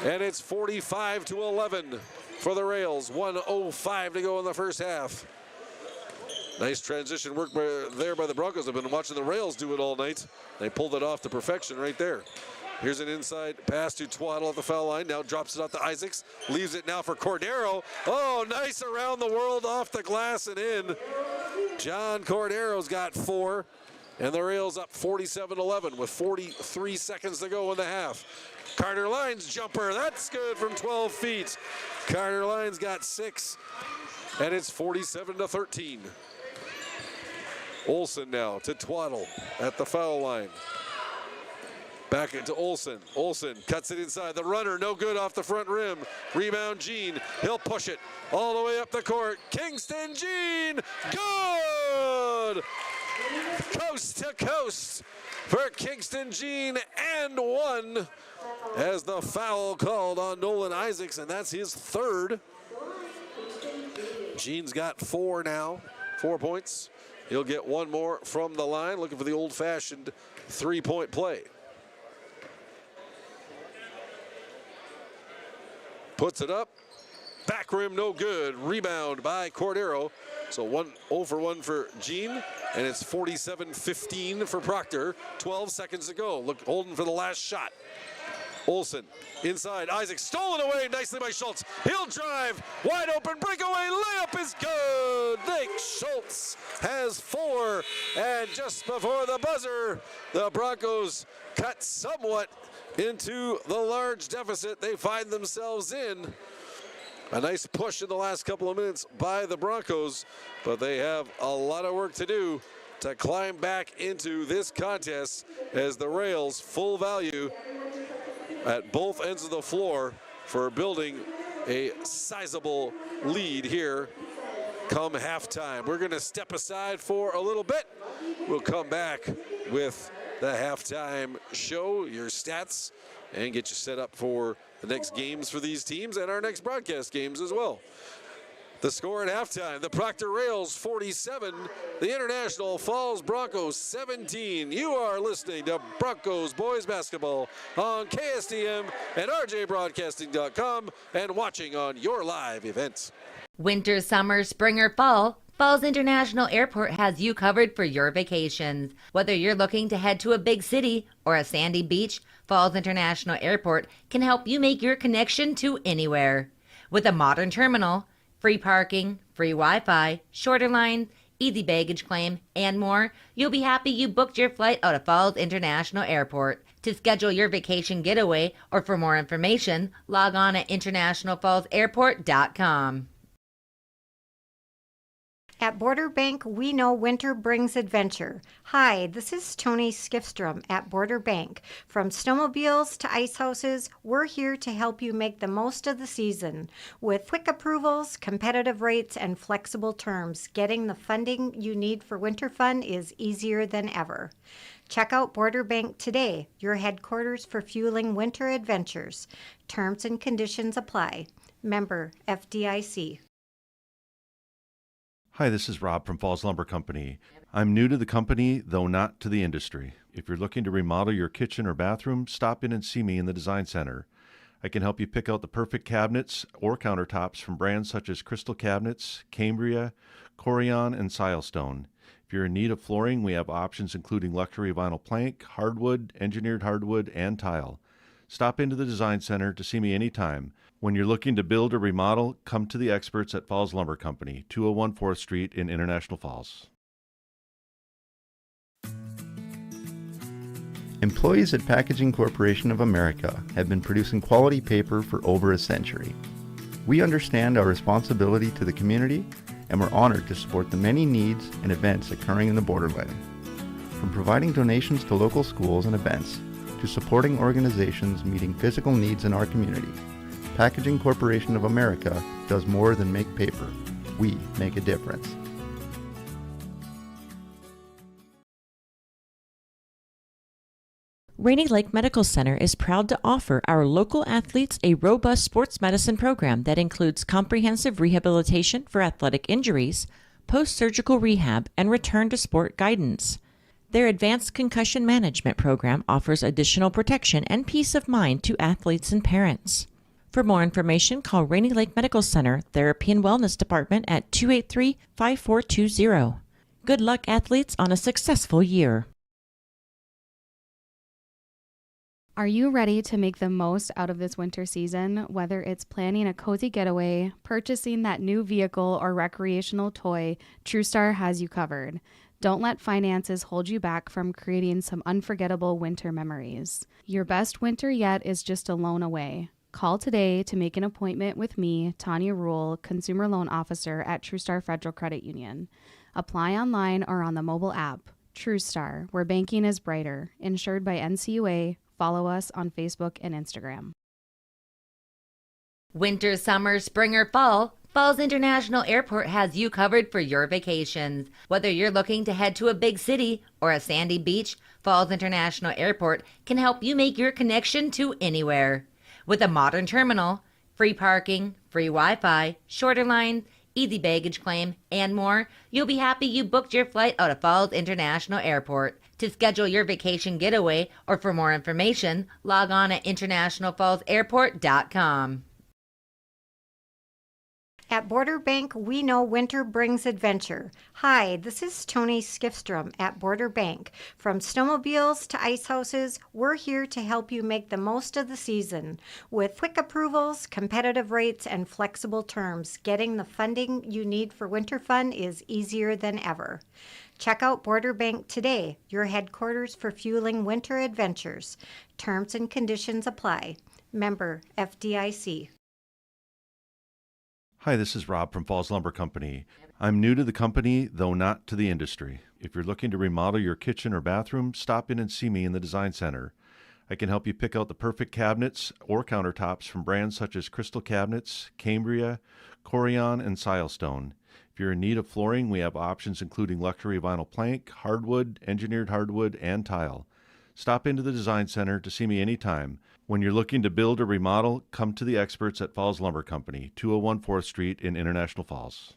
And it's 45-11 for the Rails. 1:05 to go in the first half. Nice transition work there by the Broncos. I've been watching the Rails do it all night. They pulled it off to perfection right there. Here's an inside pass to Twaddle at the foul line. Now drops it out to Isaacs. Leaves it now for Cordero. Oh, nice around the world off the glass and in. John Cordero's got 4. And the Rails up 47-11 with 43 seconds to go in the half. Carter Lyons jumper. That's good from 12 feet. Carter Lyons got 6. And it's 47-13. Olsen now to Twaddle at the foul line. Back into Olsen. Olsen cuts it inside. The runner, no good off the front rim. Rebound, Jean. He'll push it all the way up the court. Kingston Jean, good! Coast to coast for Kingston Jean and 1 as the foul called on Nolan Isaacs, and that's his 3rd. Jean's got 4 now, 4 points. He'll get 1 more from the line, looking for the old-fashioned 3-point play. Puts it up. Back rim, no good. Rebound by Cordero. So 0 for 1 for Jean, and it's 47-15 for Proctor. 12 seconds to go. Look, holding for the last shot. Olsen inside. Isaac stolen away nicely by Schultz. He'll drive. Wide open breakaway. Layup is good. Nick Schultz has 4. And just before the buzzer, the Broncos cut somewhat into the large deficit they find themselves in. A nice push in the last couple of minutes by the Broncos, but they have a lot of work to do to climb back into this contest as the Rails full value at both ends of the floor for building a sizable lead here come halftime. We're going to step aside for a little bit. We'll come back with the halftime show, your stats, and get you set up for the next games for these teams and our next broadcast games as well. The score at halftime, the Proctor Rails 47, the International Falls Broncos 17. You are listening to Broncos Boys Basketball on KSDM and RJBroadcasting.com and watching on your live events. Winter, summer, spring, or fall, Falls International Airport has you covered for your vacations. Whether you're looking to head to a big city or a sandy beach, Falls International Airport can help you make your connection to anywhere. With a modern terminal, free parking, free Wi-Fi, shorter lines, easy baggage claim, and more, you'll be happy you booked your flight out of Falls International Airport. To schedule your vacation getaway or for more information, log on at internationalfallsairport.com. At Border Bank, we know winter brings adventure. Hi, this is Tony Skifstrom at Border Bank. From snowmobiles to ice houses, we're here to help you make the most of the season. With quick approvals, competitive rates, and flexible terms, getting the funding you need for winter fun is easier than ever. Check out Border Bank today, your headquarters for fueling winter adventures. Terms and conditions apply. Member FDIC. Hi, this is Rob from Falls Lumber Company. I'm new to the company, though not to the industry. If you're looking to remodel your kitchen or bathroom, stop in and see me in the Design Center. I can help you pick out the perfect cabinets or countertops from brands such as Crystal Cabinets, Cambria, Corian, and Silestone. If you're in need of flooring, we have options including luxury vinyl plank, hardwood, engineered hardwood, and tile. Stop into the Design Center to see me anytime. When you're looking to build or remodel, come to the experts at Falls Lumber Company, 201 4th Street in International Falls. Employees at Packaging Corporation of America have been producing quality paper for over a century. We understand our responsibility to the community, and we're honored to support the many needs and events occurring in the borderland. From providing donations to local schools and events, to supporting organizations meeting physical needs in our community, Packaging Corporation of America does more than make paper. We make a difference. Rainy Lake Medical Center is proud to offer our local athletes a robust sports medicine program that includes comprehensive rehabilitation for athletic injuries, post-surgical rehab, and return to sport guidance. Their advanced concussion management program offers additional protection and peace of mind to athletes and parents. For more information, call Rainy Lake Medical Center Therapy and Wellness Department at 283-5420. Good luck, athletes, on a successful year. Are you ready to make the most out of this winter season? Whether it's planning a cozy getaway, purchasing that new vehicle, or recreational toy, TrueStar has you covered. Don't let finances hold you back from creating some unforgettable winter memories. Your best winter yet is just a loan away. Call today to make an appointment with me, Tanya Rule, Consumer Loan Officer at TrueStar Federal Credit Union. Apply online or on the mobile app. TrueStar, where banking is brighter. Insured by NCUA. Follow us on Facebook and Instagram. Winter, summer, spring, or fall, Falls International Airport has you covered for your vacations. Whether you're looking to head to a big city or a sandy beach, Falls International Airport can help you make your connection to anywhere. With a modern terminal, free parking, free Wi-Fi, shorter lines, easy baggage claim, and more, you'll be happy you booked your flight out of Falls International Airport. To schedule your vacation getaway or for more information, log on at internationalfallsairport.com. At Border Bank, we know winter brings adventure. Hi, this is Tony Skifstrom at Border Bank. From snowmobiles to ice houses, we're here to help you make the most of the season. With quick approvals, competitive rates, and flexible terms, getting the funding you need for winter fun is easier than ever. Check out Border Bank today, your headquarters for fueling winter adventures. Terms and conditions apply. Member FDIC. Hi, this is Rob from Falls Lumber Company. I'm new to the company, though not to the industry. If you're looking to remodel your kitchen or bathroom, stop in and see me in the Design Center. I can help you pick out the perfect cabinets or countertops from brands such as Crystal Cabinets, Cambria, Corian, and Silestone. If you're in need of flooring, we have options including luxury vinyl plank, hardwood, engineered hardwood, and tile. Stop into the Design Center to see me anytime. When you're looking to build or remodel, come to the experts at Falls Lumber Company, 201 4th Street in International Falls.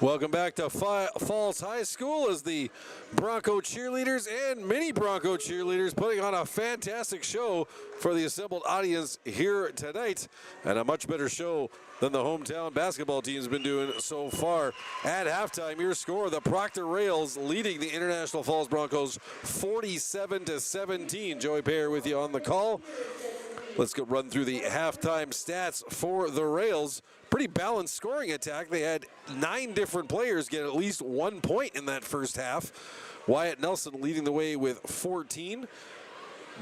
Welcome back to Falls High School as the Bronco cheerleaders and mini Bronco cheerleaders putting on a fantastic show for the assembled audience here tonight, and a much better show than the hometown basketball team's been doing so far. At halftime, your score, the Proctor Rails leading the International Falls Broncos 47-17. Joey Payer with you on the call. Let's go run through the halftime stats for the Rails. Pretty balanced scoring attack. They had 9 different players get at least 1 point in that first half. Wyatt Nelson leading the way with 14.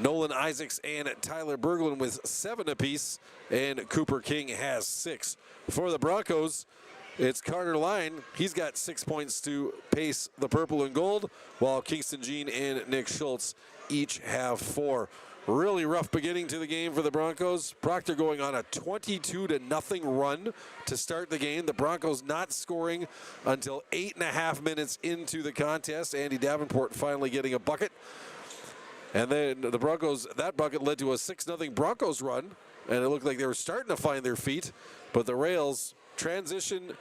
Nolan Isaacs and Tyler Berglund with 7 apiece, and Cooper King has 6. For the Broncos, it's Carter Line. He's got 6 points to pace the purple and gold, while Kingston Jean and Nick Schultz each have 4. Really rough beginning to the game for the Broncos. Proctor going on a 22-0 run to start the game. The Broncos not scoring until 8.5 minutes into the contest. Andy Davenport finally getting a bucket. And then the Broncos, that bucket led to a 6-0 Broncos run, and it looked like they were starting to find their feet. But the Rails transition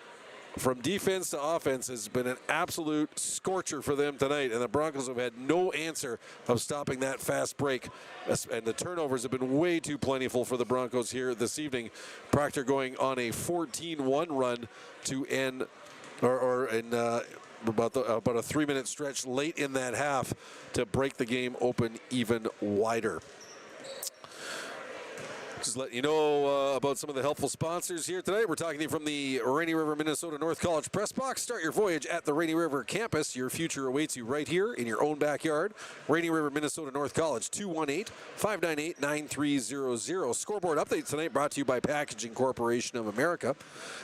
from defense to offense has been an absolute scorcher for them tonight, and the Broncos have had no answer of stopping that fast break, and the turnovers have been way too plentiful for the Broncos here this evening. Proctor going on a 14-1 run to end, about a 3-minute stretch late in that half to break the game open even wider. Just letting you know about some of the helpful sponsors here today. We're talking to you from the Rainy River, Minnesota North College Press Box. Start your voyage at the Rainy River campus. Your future awaits you right here in your own backyard. Rainy River, Minnesota North College, 218-598-9300. Scoreboard updates tonight brought to you by Packaging Corporation of America.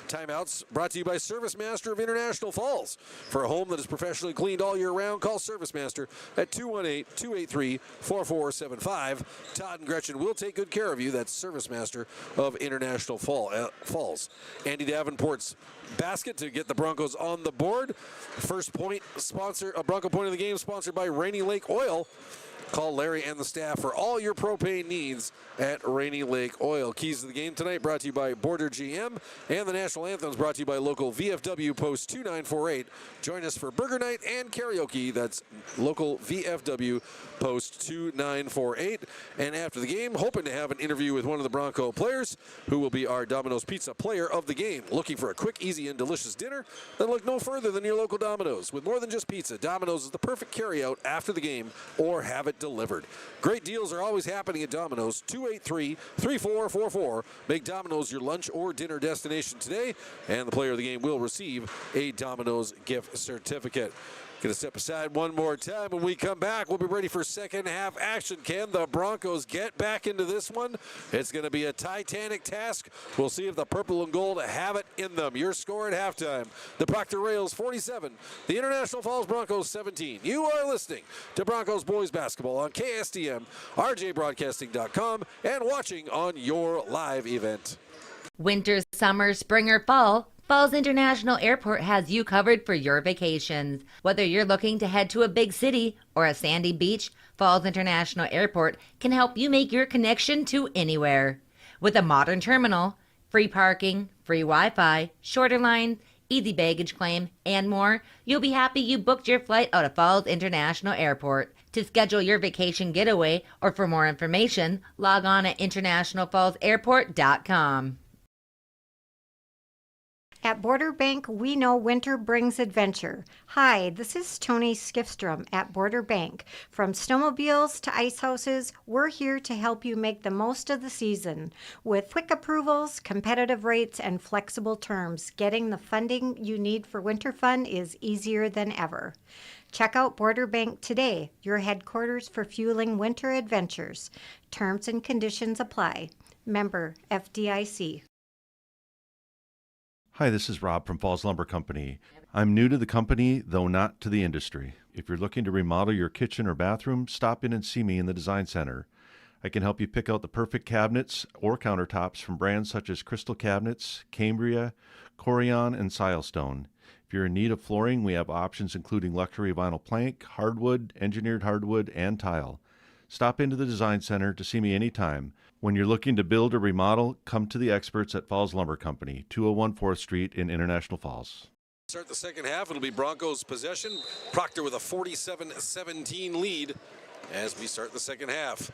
Timeouts brought to you by Service Master of International Falls. For a home that is professionally cleaned all year round, call Service Master at 218-283-4475. Todd and Gretchen will take good care of you. That's Service Master of International Falls. Andy Davenport's basket to get the Broncos on the board. First point sponsor, a Bronco point of the game, sponsored by Rainy Lake Oil. Call Larry and the staff for all your propane needs at Rainy Lake Oil. Keys to the game tonight brought to you by Border GM, and the national anthems brought to you by local VFW Post 2948. Join us for Burger Night and karaoke. That's local VFW Post 2948. And after the game, hoping to have an interview with one of the Bronco players who will be our Domino's Pizza player of the game. Looking for a quick, easy, and delicious dinner? Then look no further than your local Domino's. With more than just pizza, Domino's is the perfect carryout after the game or have it delivered. Great deals are always happening at Domino's. 283-3444. Make Domino's your lunch or dinner destination today, and the player of the game will receive a Domino's gift certificate. Going to step aside one more time. When we come back, we'll be ready for second half action. Can the Broncos get back into this one? It's going to be a titanic task. We'll see if the purple and gold have it in them. Your score at halftime: the Proctor Rails 47, the International Falls Broncos 17. You are listening to Broncos boys basketball on KSDM, RJBroadcasting.com, and watching on your live event. Winter, summer, spring, or fall, Falls International Airport has you covered for your vacations. Whether you're looking to head to a big city or a sandy beach, Falls International Airport can help you make your connection to anywhere. With a modern terminal, free parking, free Wi-Fi, shorter lines, easy baggage claim, and more, you'll be happy you booked your flight out of Falls International Airport. To schedule your vacation getaway or for more information, log on at internationalfallsairport.com. At Border Bank, we know winter brings adventure. Hi, this is Tony Skifstrom at Border Bank. From snowmobiles to ice houses, we're here to help you make the most of the season. With quick approvals, competitive rates, and flexible terms, getting the funding you need for winter fun is easier than ever. Check out Border Bank today, your headquarters for fueling winter adventures. Terms and conditions apply. Member FDIC. Hi, this is Rob from Falls Lumber Company. I'm new to the company, though not to the industry. If you're looking to remodel your kitchen or bathroom, stop in and see me in the Design Center. I can help you pick out the perfect cabinets or countertops from brands such as Crystal Cabinets, Cambria, Corian, and Silestone. If you're in need of flooring, we have options including luxury vinyl plank, hardwood, engineered hardwood, and tile. Stop into the Design Center to see me anytime. When you're looking to build or remodel, come to the experts at Falls Lumber Company, 201 4th Street in International Falls. Start the second half. It'll be Broncos possession. Proctor with a 47-17 lead as we start the second half.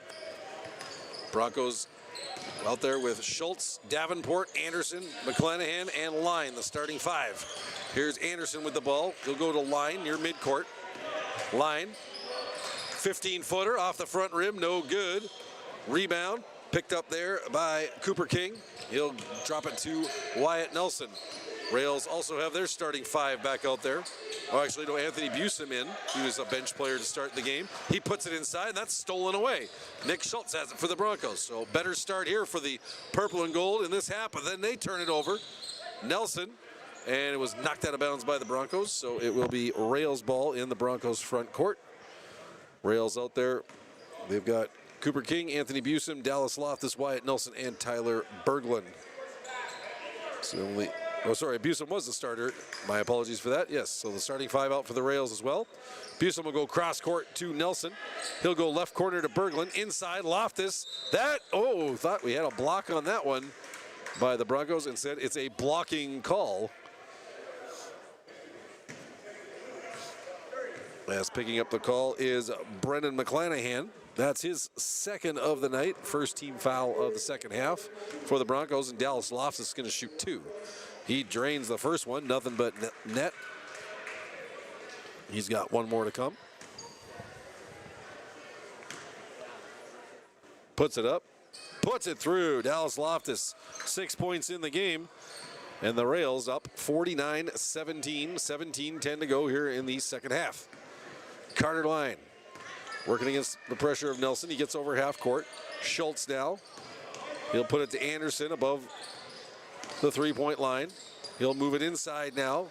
Broncos out there with Schultz, Davenport, Anderson, McClanahan, and Line, the starting five. Here's Anderson with the ball. He'll go to Line near midcourt. Line, 15-footer off the front rim, no good. Rebound picked up there by Cooper King. He'll drop it to Wyatt Nelson. Rails also have their starting five back out there. Oh, actually, no, Anthony Busum in. He was a bench player to start the game. He puts it inside, and that's stolen away. Nick Schultz has it for the Broncos. So better start here for the purple and gold in this half, but then they turn it over. Nelson, and it was knocked out of bounds by the Broncos, so it will be Rails ball in the Broncos front court. Rails out there. They've got Cooper King, Anthony Busum, Dallas Loftus, Wyatt Nelson, and Tyler Berglund. Busum was the starter. My apologies for that. Yes, so the starting five out for the Rails as well. Busum will go cross court to Nelson. He'll go left corner to Berglund. Inside, Loftus. Thought we had a block on that one by the Broncos. Instead, it's a blocking call. As picking up the call is Brendan McClanahan. That's his second of the night. First team foul of the second half for the Broncos, and Dallas Loftus is going to shoot two. He drains the first one, nothing but net. He's got one more to come. Puts it up. puts it through. Dallas Loftus, 6 points in the game. And the Rails up 49-17, 17-10 to go here in the second half. Carter Line working against the pressure of Nelson. He gets over half court. Schultz now. He'll put it to Anderson above the three-point line. He'll move it inside now.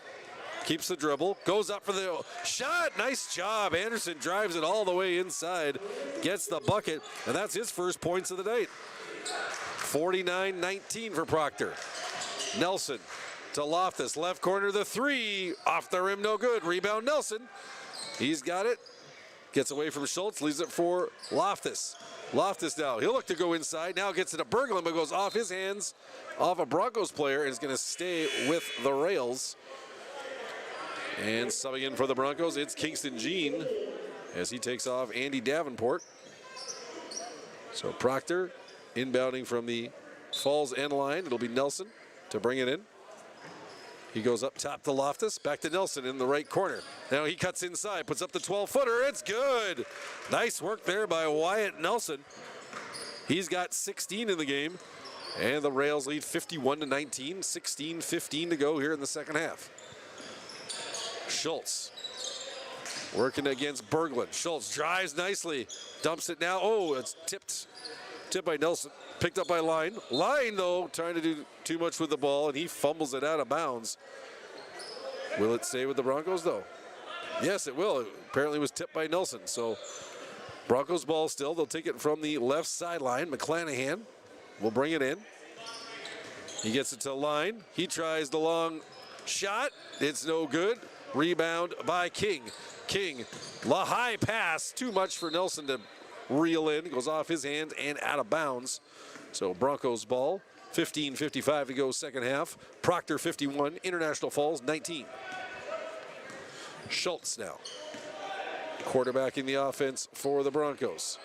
Keeps the dribble. Goes up for the shot. Nice job. Anderson drives it all the way inside. Gets the bucket. And that's his first points of the night. 49-19 for Proctor. Nelson to Loftus. Left corner, the three. Off the rim, no good. Rebound, Nelson. He's got it. Gets away from Schultz. Leaves it for Loftus. Loftus now. He'll look to go inside. Now gets it to Berglund, but goes off his hands, off a Broncos player, and is going to stay with the Rails. And subbing in for the Broncos, it's Kingston Jean as he takes off Andy Davenport. So Proctor inbounding from the Falls end line. It'll be Nelson to bring it in. He goes up top to Loftus, back to Nelson in the right corner. Now he cuts inside, puts up the 12-footer. It's good. Nice work there by Wyatt Nelson. He's got 16 in the game, and the Rails lead 51-19, 16-15 to go here in the second half. Schultz working against Berglund. Schultz drives nicely, dumps it now. Oh, it's tipped by Nelson. Picked up by Line. Line, though, trying to do too much with the ball, and he fumbles it out of bounds. Will it stay with the Broncos, though? Yes, it will. It apparently was tipped by Nelson. So Broncos ball still. They'll take it from the left sideline. McClanahan will bring it in. He gets it to Line. He tries the long shot. It's no good. Rebound by King. King, la high pass. Too much for Nelson to reel in. Goes off his hands and out of bounds. So Broncos ball, 15:55 to go second half. Proctor 51, International Falls 19. Schultz now, quarterbacking the offense for the Broncos.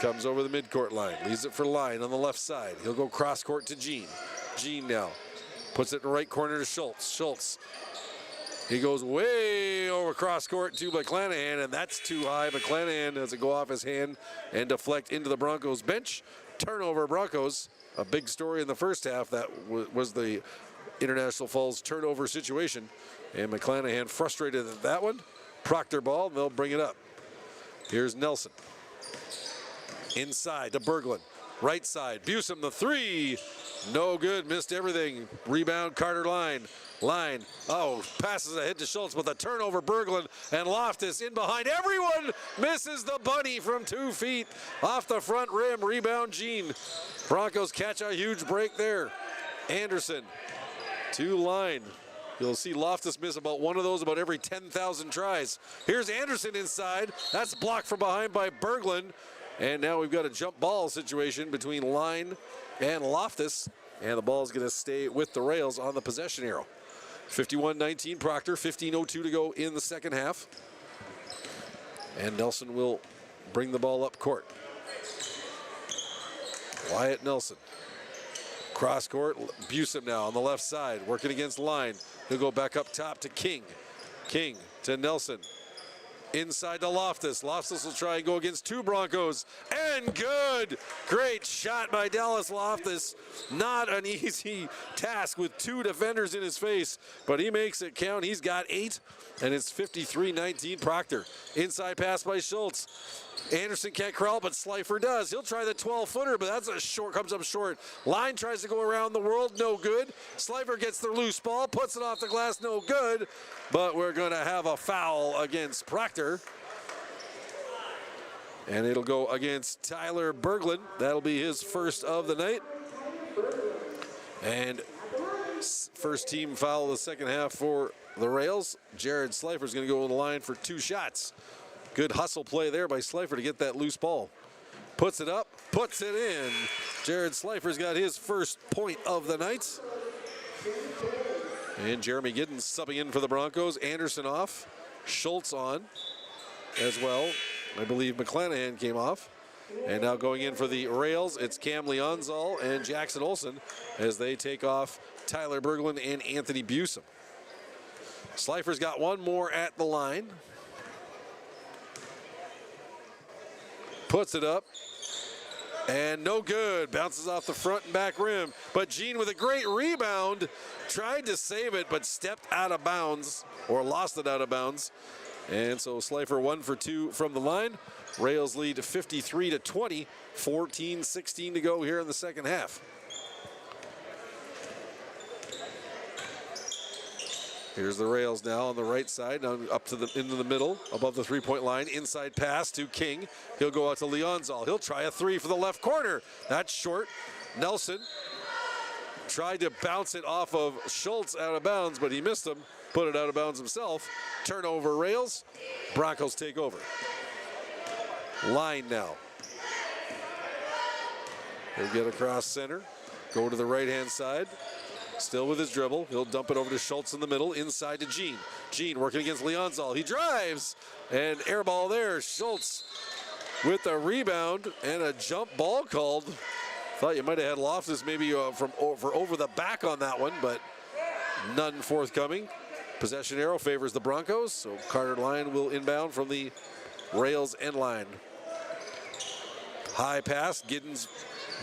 Comes over the midcourt line, leaves it for Line on the left side. He'll go cross court to Jean. Jean now puts it in the right corner to Schultz. Schultz, he goes way over cross court to McClanahan, and that's too high. McClanahan has it go off his hand and deflect into the Broncos bench. Turnover Broncos, a big story in the first half. That was the International Falls turnover situation. And McClanahan frustrated at that one. Proctor ball, and they'll bring it up. Here's Nelson. Inside to Berglund. Right side, Busem the three. No good, missed everything. Rebound, Carter Line. Line, oh, passes ahead to Schultz with a turnover, Berglund, and Loftus in behind. Everyone misses the bunny from 2 feet off the front rim. Rebound, Jean. Broncos catch a huge break there. Anderson to Line. You'll see Loftus miss about one of those about every 10,000 tries. Here's Anderson inside. That's blocked from behind by Berglund. And now we've got a jump ball situation between Line and Loftus. And the ball is going to stay with the Rails on the possession arrow. 51-19 Proctor, 15:02 to go in the second half. And Nelson will bring the ball up court. Wyatt Nelson. Cross court, Busem now on the left side, working against Line. He'll go back up top to King. King to Nelson. Inside to Loftus. Loftus will try and go against two Broncos. And good! Great shot by Dallas Loftus. Not an easy task with two defenders in his face, but he makes it count. He's got 8, and it's 53-19 Proctor. Inside pass by Schultz. Anderson can't crawl, but Slifer does. He'll try the 12-footer, but that's a short, comes up short. Line tries to go around the world, no good. Slifer gets the loose ball, puts it off the glass, no good. But we're going to have a foul against Proctor. And it'll go against Tyler Berglund. That'll be his first of the night. And first team foul of the second half for the Rails. Jared Slifer's going to go on the line for 2 shots. Good hustle play there by Slifer to get that loose ball. Puts it up, puts it in. Jared Slifer's got his first point of the night. And Jeremy Giddens subbing in for the Broncos. Anderson off, Schultz on as well. I believe McClanahan came off. And now going in for the Rails, it's Cam Leonzal and Jackson Olsen as they take off Tyler Berglund and Anthony Busem. Slifer's got one more at the line. Puts it up. And no good. Bounces off the front and back rim. But Jean with a great rebound. Tried to save it, but stepped out of bounds, or lost it out of bounds. And so Slifer 1 for 2 from the line. Rails lead 53-20. 14-16 to go here in the second half. Here's the Rails now on the right side, up to into the middle, above the three-point line. Inside pass to King. He'll go out to Leonzal. He'll try a three for the left corner. That's short. Nelson tried to bounce it off of Schultz out of bounds, but he missed him. Put it out of bounds himself. Turnover Rails. Broncos take over. Line now. He'll get across center. Go to the right-hand side. Still with his dribble. He'll dump it over to Schultz in the middle. Inside to Jean. Jean working against Leonzal. He drives. And air ball there. Schultz with a rebound and a jump ball called. Thought you might have had Loftus maybe for over the back on that one, but none forthcoming. Possession arrow favors the Broncos, so Carter Lyon will inbound from the Rails end line. High pass. Giddens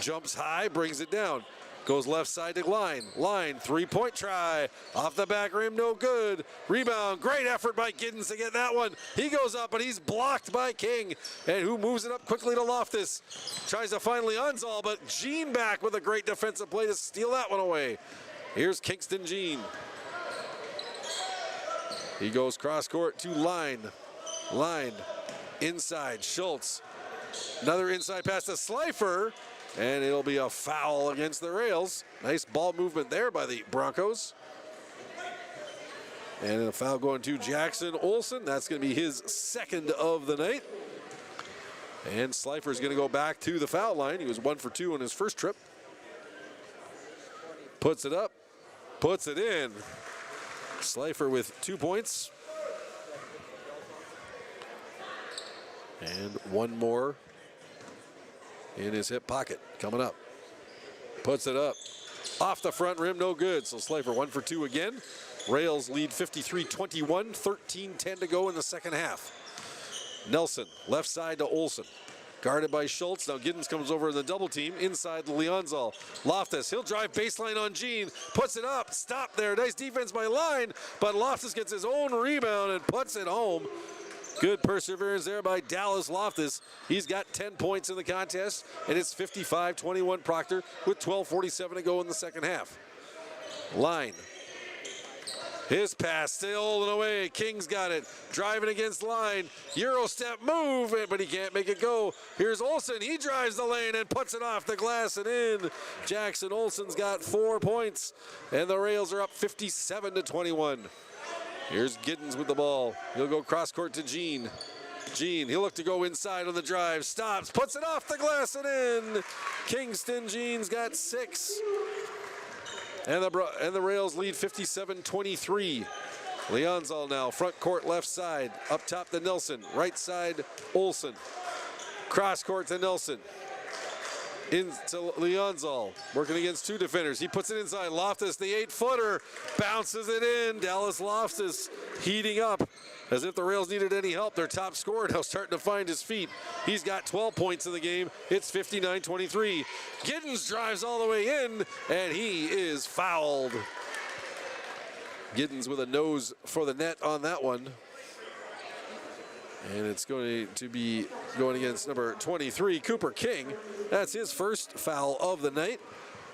jumps high, brings it down. Goes left side to Line. Line, three-point try. Off the back rim, no good. Rebound, great effort by Giddens to get that one. He goes up, but he's blocked by King. And who moves it up quickly to Loftus. Tries to find Leonzal, but Jean back with a great defensive play to steal that one away. Here's Kingston Jean. He goes cross court to Line. Line, inside, Schultz. Another inside pass to Slifer. And it'll be a foul against the Rails. Nice ball movement there by the Broncos. And a foul going to Jackson Olsen. That's going to be his second of the night. And Slifer's going to go back to the foul line. He was 1 for 2 on his first trip. Puts it up, puts it in. Slifer with 2 points. And one more in his hip pocket, coming up. Puts it up. Off the front rim, no good. So Slifer 1 for 2 again. Rails lead 53-21, 13-10 to go in the second half. Nelson, left side to Olsen. Guarded by Schultz. Now Giddens comes over in the double team. Inside Leonzal. Loftus, he'll drive baseline on Jean. Puts it up, stop there. Nice defense by Line. But Loftus gets his own rebound and puts it home. Good perseverance there by Dallas Loftus. He's got 10 points in the contest, and it's 55-21 Proctor with 12:47 to go in the second half. Line. His pass stolen away. King's got it. Driving against Line. Euro step move, but he can't make it go. Here's Olsen. He drives the lane and puts it off the glass and in. Jackson Olsen's got 4 points, and the Rails are up 57-21. Here's Giddens with the ball. He'll go cross court to Jean. Jean, he'll look to go inside on the drive. Stops, puts it off the glass and in. Kingston Jean's got 6. And the Rails lead 57-23. Leonzal now, front court left side. Up top to Nelson. Right side, Olsen. Cross court to Nelson. Into Leonzal, working against 2 defenders. He puts it inside. Loftus, the 8-footer, bounces it in. Dallas Loftus heating up as if the Rails needed any help. Their top scorer now starting to find his feet. He's got 12 points in the game. It's 59-23. Giddens drives all the way in, and he is fouled. Giddens with a nose for the net on that one. And it's going to be going against number 23, Cooper King. That's his first foul of the night.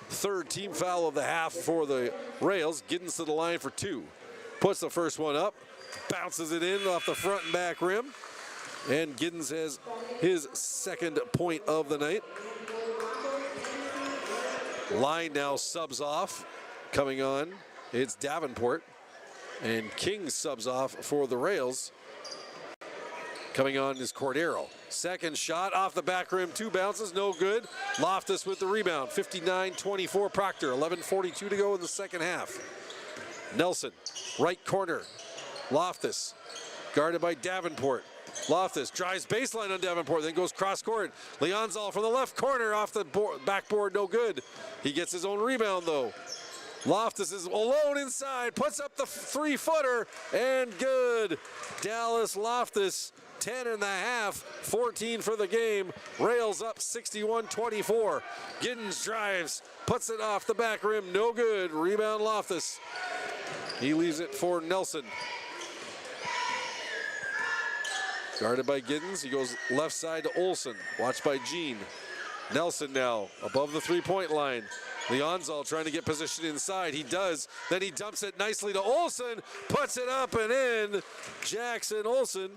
3rd team foul of the half for the Rails. Giddens to the line for 2. Puts the first one up. Bounces it in off the front and back rim. And Giddens has his 2nd point of the night. Line now subs off. Coming on, it's Davenport. And King subs off for the Rails. Coming on is Cordero. Second shot off the back rim, 2 bounces, no good. Loftus with the rebound, 59-24 Proctor, 11:42 to go in the second half. Nelson, right corner. Loftus, guarded by Davenport. Loftus drives baseline on Davenport, then goes cross court. Leonzal from the left corner off the backboard, no good. He gets his own rebound though. Loftus is alone inside, puts up the 3-footer, and good. Dallas Loftus 10 and a half, 14 for the game. Rails up 61-24. Giddens drives, puts it off the back rim, no good. Rebound Loftus. He leaves it for Nelson. Guarded by Giddens, he goes left side to Olsen, watched by Jean. Nelson now above the three-point line. Leonzal trying to get position inside. He does. Then he dumps it nicely to Olsen. Puts it up and in. Jackson Olsen.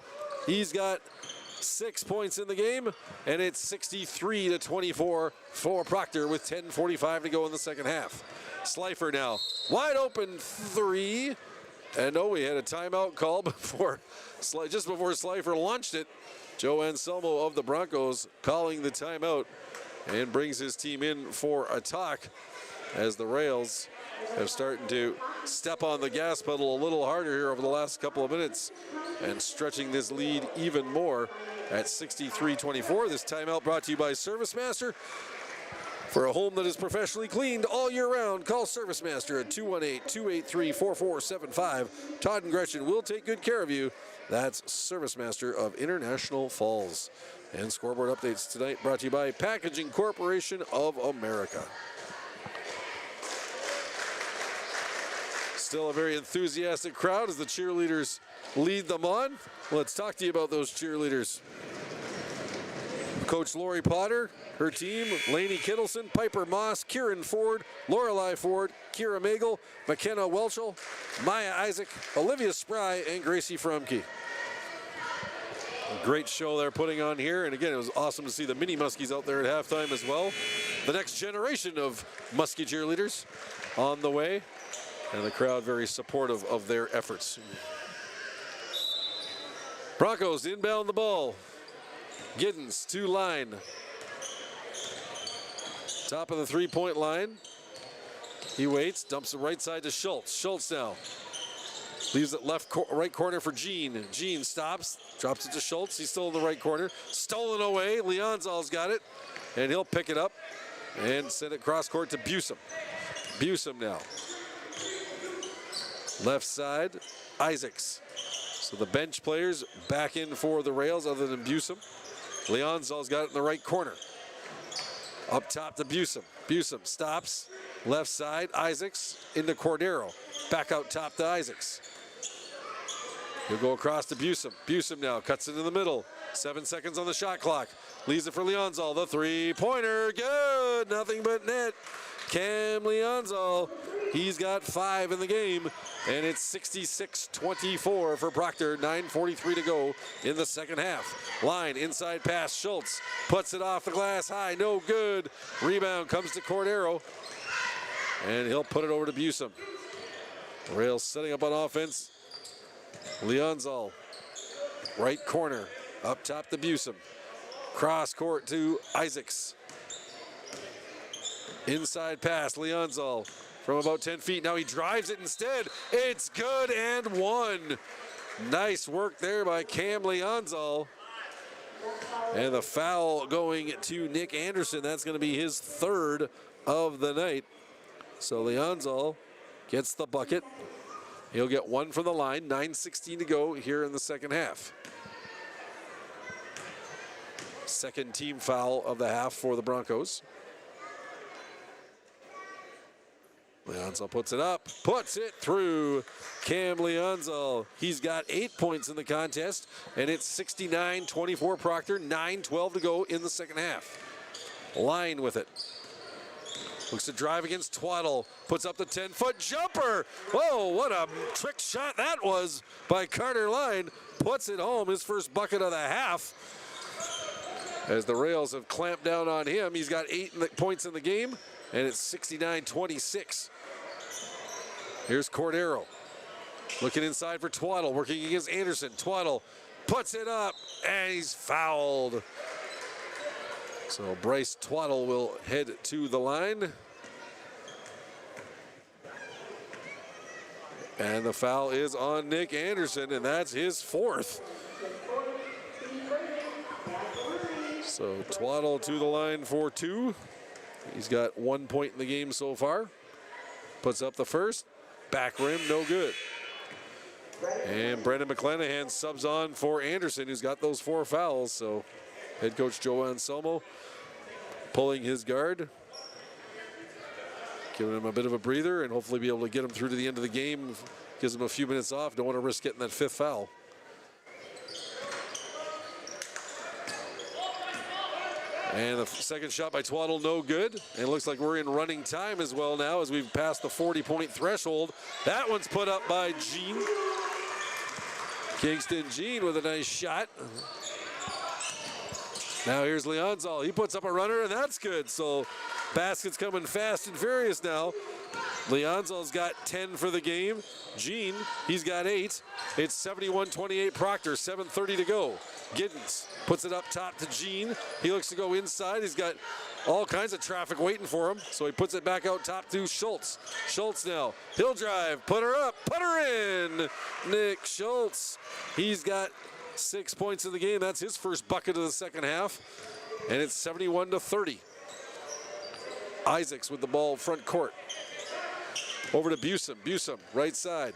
He's got 6 points in the game. And it's 63-24 for Proctor with 10:45 to go in the second half. Slifer now. Wide open three. And we had a timeout call just before Slifer launched it. Joe Anselmo of the Broncos calling the timeout and brings his team in for a talk as the Rails have started to step on the gas pedal a little harder here over the last couple of minutes and stretching this lead even more at 63-24. This timeout brought to you by ServiceMaster. For a home that is professionally cleaned all year round, call ServiceMaster at 218-283-4475. Todd and Gretchen will take good care of you. That's ServiceMaster of International Falls. And scoreboard updates tonight brought to you by Packaging Corporation of America. Still a very enthusiastic crowd as the cheerleaders lead them on. Let's talk to you about those cheerleaders. Coach Lori Potter, her team, Lainey Kittleson, Piper Moss, Kieran Ford, Lorelei Ford, Kira Magel, McKenna Welchel, Maya Isaac, Olivia Spry, and Gracie Fromke. A great show they're putting on here, and again, it was awesome to see the mini Muskies out there at halftime as well. The next generation of Muskie cheerleaders on the way, and the crowd very supportive of their efforts. Broncos inbound the ball. Giddens to line. Top of the three-point line. He waits, dumps it right side to Schultz. Schultz now leaves it right corner for Jean. Jean stops, drops it to Schultz. He's still in the right corner. Stolen away. Leonzal's got it, and he'll pick it up and send it cross court to Busum. Busum now. Left side, Isaacs. So the bench players back in for the Rails other than Busum. Leonzal's got it in the right corner. Up top to Busum. Busum stops. Left side, Isaacs into Cordero. Back out top to Isaacs. He'll go across to Busum. Busum now cuts it in the middle. 7 seconds on the shot clock. Leaves it for Leonzal. The three-pointer. Good. Nothing but net. Cam Leonzal. He's got 5 in the game, and it's 66-24 for Proctor. 9:43 to go in the second half. Line, inside pass, Schultz puts it off the glass high, no good. Rebound comes to Cordero, and he'll put it over to Busum. Rails setting up on offense. Leonzal, right corner, up top to Busum. Cross court to Isaacs. Inside pass, Leonzal. From about 10 feet. Now he drives it instead. It's good and one. Nice work there by Cam Leonzal. And the foul going to Nick Anderson. That's going to be his 3rd of the night. So Leonzal gets the bucket. He'll get 1 from the line. 9:16 to go here in the second half. Second team foul of the half for the Broncos. Leonzal puts it up, puts it through. Cam Leonzal, he's got 8 points in the contest, and it's 69-24 Proctor, 9:12 to go in the second half. Line with it. Looks to drive against Twaddle, puts up the 10-foot jumper. Whoa, what a trick shot that was by Carter Line. Puts it home, his first bucket of the half. As the Rails have clamped down on him, he's got 8 points in the game, and it's 69-26. Here's Cordero. Looking inside for Twaddle, working against Anderson. Twaddle puts it up, and he's fouled. So Bryce Twaddle will head to the line. And the foul is on Nick Anderson, and that's his 4th. So Twaddle to the line for 2. He's got 1 point in the game so far. Puts up the first. Back rim, no good. And Brendan McClanahan subs on for Anderson, who's got those 4 fouls. So head coach Joe Anselmo pulling his guard, giving him a bit of a breather, and hopefully be able to get him through to the end of the game. Gives him a few minutes off. Don't want to risk getting that 5th foul. And the second shot by Twaddle, no good. And it looks like we're in running time as well now as we've passed the 40-point threshold. That one's put up by Jean. Kingston Jean with a nice shot. Now here's Leonzal. He puts up a runner, and that's good. So basket's coming fast and furious now. Leonzal's got 10 for the game. Jean, he's got 8. It's 71-28 Proctor, 7:30 to go. Giddens puts it up top to Jean. He looks to go inside. He's got all kinds of traffic waiting for him. So he puts it back out top to Schultz. Schultz now, he'll drive, put her up, put her in. Nick Schultz, he's got 6 points in the game. That's his first bucket of the second half. And it's 71-30. Isaacs with the ball front court. Over to Busum. Busum, right side.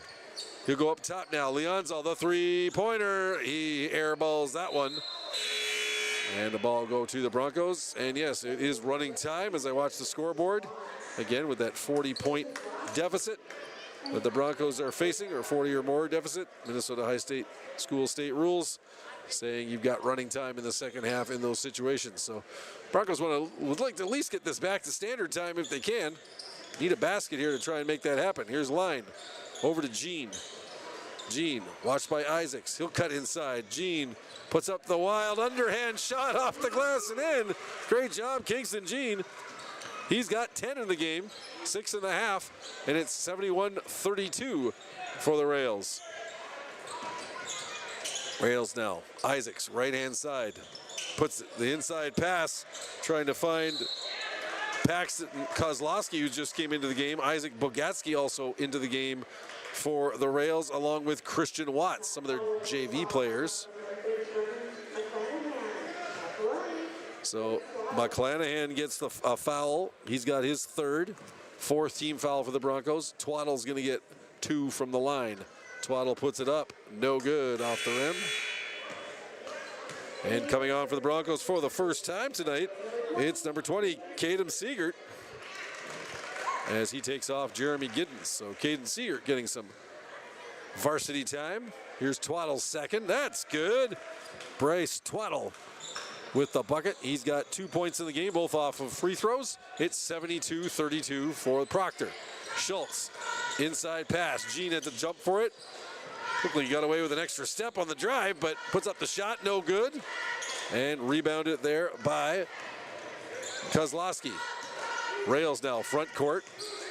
He'll go up top now. Leonzal, the 3-pointer. He airballs that one. And the ball go to the Broncos. And yes, it is running time as I watch the scoreboard. Again, with that 40-point deficit that the Broncos are facing, or 40 or more deficit. Minnesota High State School State rules saying you've got running time in the second half in those situations. So Broncos would like to at least get this back to standard time if they can. Need a basket here to try and make that happen. Here's Line. Over to Jean. Jean, watched by Isaacs. He'll cut inside. Jean puts up the wild underhand shot off the glass and in. Great job, Kingston Jean. He's got 10 in the game, 6.5, and it's 71-32 for the Rails. Rails now. Isaacs, right-hand side. Puts the inside pass, trying to find Paxton Kozlowski, who just came into the game. Isaac Bogatsky also into the game for the Rails, along with Christian Watts, some of their JV players. So McClanahan gets a foul. He's got his 3rd, 4th team foul for the Broncos. Twaddle's going to get 2 from the line. Twaddle puts it up, no good off the rim. And coming on for the Broncos for the first time tonight, it's number 20, Caden Siegert, as he takes off Jeremy Giddens. So Caden Siegert getting some varsity time. Here's Twaddle's second. That's good. Bryce Twaddle with the bucket. He's got 2 points in the game, both off of free throws. It's 72-32 for Proctor. Schultz, inside pass. Jean had to jump for it. Quickly got away with an extra step on the drive, but puts up the shot, no good. And rebounded there by Kozlowski. Rails now, front court.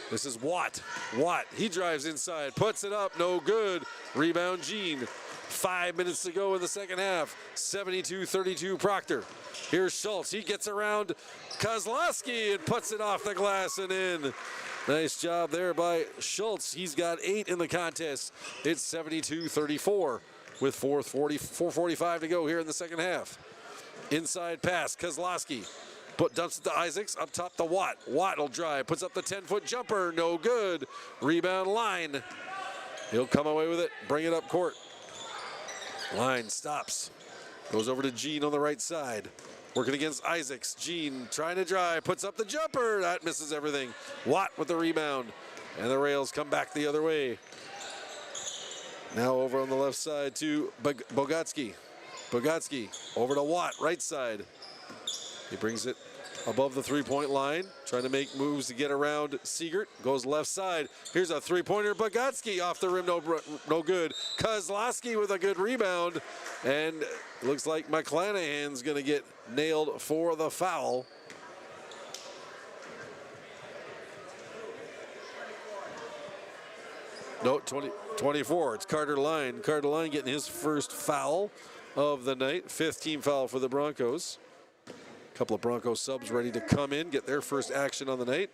This is Watt. Watt, he drives inside, puts it up, no good. Rebound Jean. 5 minutes to go in the second half. 72-32 Proctor. Here's Schultz, he gets around Kozlowski and puts it off the glass and in. Nice job there by Schultz. He's got 8 in the contest. It's 72-34 with 4:45 to go here in the second half. Inside pass, Kozlowski. Dumps it to Isaacs, up top to Watt. Watt will drive, puts up the 10-foot jumper, no good. Rebound Line. He'll come away with it, bring it up court. Line stops, goes over to Jean on the right side. Working against Isaacs. Jean trying to drive, puts up the jumper. That misses everything. Watt with the rebound. And the Rails come back the other way. Now over on the left side to Bogatsky. Bogatsky over to Watt, right side. He brings it above the three-point line, trying to make moves to get around Siegert. Goes left side. Here's a three-pointer. Bogatsky off the rim, no good. Kozlowski with a good rebound. And looks like McClanahan's going to get nailed for the foul. No, 24. It's Carter Line. Carter Line getting his first foul of the night. 5th team foul for the Broncos. A couple of Broncos subs ready to come in, get their first action on the night.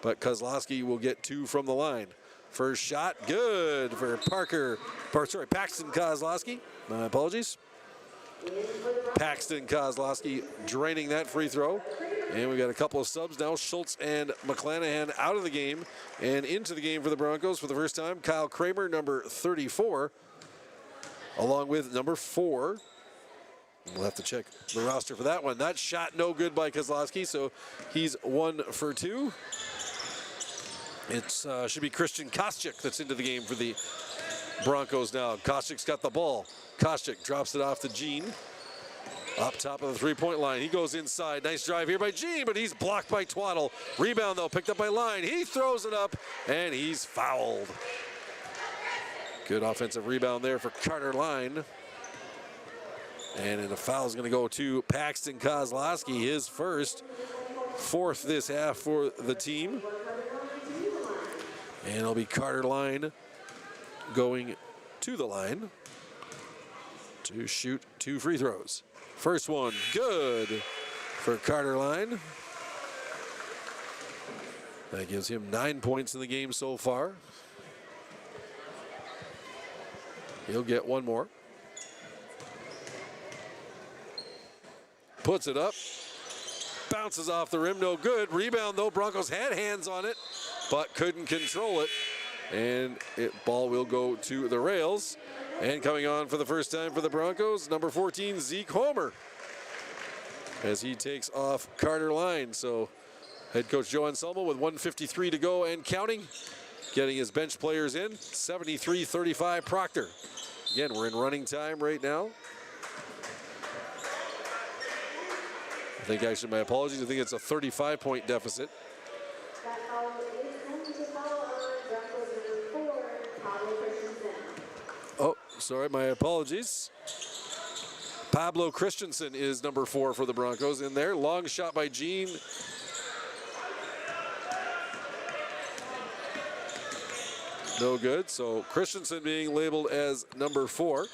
But Kozlowski will get 2 from the line. First shot, good for Paxton Kozlowski. My apologies. Paxton Kozlowski draining that free throw. And we got a couple of subs now. Schultz and McClanahan out of the game and into the game for the Broncos for the first time. Kyle Kramer, number 34, along with number 4. We'll have to check the roster for that one. That shot no good by Kozlowski, so he's 1 for 2. It should be Christian Koscheck that's into the game for the Broncos now. Koscheck's got the ball. Koscheck drops it off to Gene. Up top of the three-point line. He goes inside. Nice drive here by Gene, but he's blocked by Twaddle. Rebound, though, picked up by Line. He throws it up, and he's fouled. Good offensive rebound there for Carter Line. And the foul is going to go to Paxton Kozlowski, his first, 4th this half for the team. And it'll be Carter Line going to the line to shoot 2 free throws. First one, good for Carter Line. That gives him 9 points in the game so far. He'll get 1 more. Puts it up. Bounces off the rim, no good. Rebound though, Broncos had hands on it, but couldn't control it. And ball will go to the rails. And coming on for the first time for the Broncos, number 14, Zeke Homer, as he takes off Carter Line. So head coach Joe Anselmo with 1:53 to go and counting, getting his bench players in. 73-35 Proctor. Again, we're in running time right now. I think actually, my apologies, I think it's a 35-point deficit. Oh, sorry, my apologies. Pablo Christensen is number 4 for the Broncos in there. Long shot by Gene. No good, so Christensen being labeled as number 4.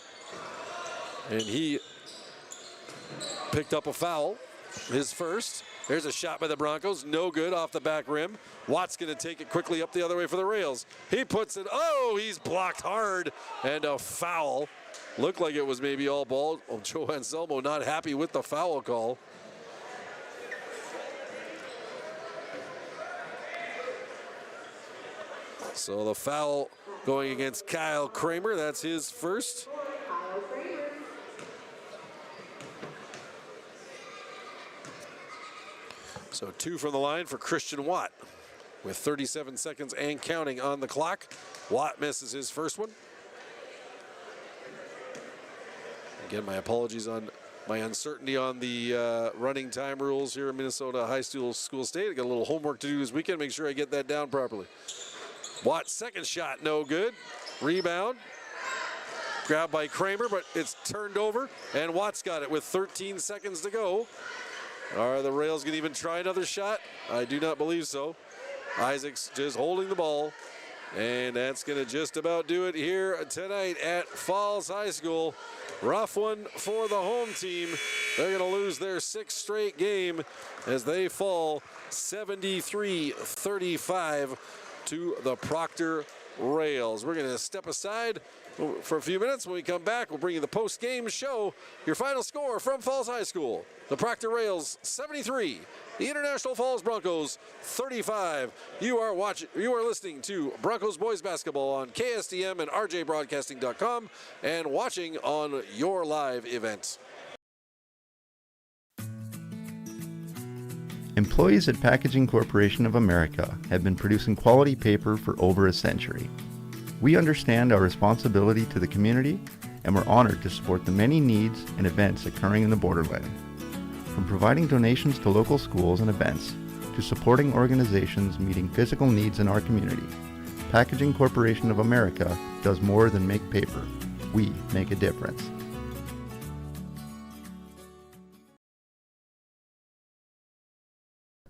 And he picked up a foul, his first. There's a shot by the Broncos, no good, off the back rim. Watt's gonna take it quickly up the other way for the rails. He puts it, oh, he's blocked hard, and a foul. Looked like it was maybe all ball. Oh, Joe Anselmo not happy with the foul call. So the foul going against Kyle Kramer, that's his first. So 2 from the line for Christian Watt with 37 seconds and counting on the clock. Watt misses his first one. Again, my apologies on my uncertainty on the running time rules here in Minnesota High School State. I got a little homework to do this weekend, make sure I get that down properly. Watt's second shot, no good. Rebound, grabbed by Kramer, but it's turned over, and Watt's got it with 13 seconds to go. Are the Rails gonna even try another shot? I do not believe so. Isaac's just holding the ball, and that's gonna just about do it here tonight at Falls High School. Rough one for the home team. They're gonna lose their 6th straight game as they fall 73-35 to the Proctor Rails. We're gonna step aside for a few minutes. When we come back, we'll bring you the post-game show. Your final score from Falls High School. The Proctor Rails 73, the International Falls Broncos 35. You are listening to Broncos boys basketball on KSTM and rjbroadcasting.com and watching on your live event. Employees at Packaging Corporation of America have been producing quality paper for over a century. We understand our responsibility to the community, and we're honored to support the many needs and events occurring in the borderland. From providing donations to local schools and events, to supporting organizations meeting physical needs in our community, Packaging Corporation of America does more than make paper. We make a difference.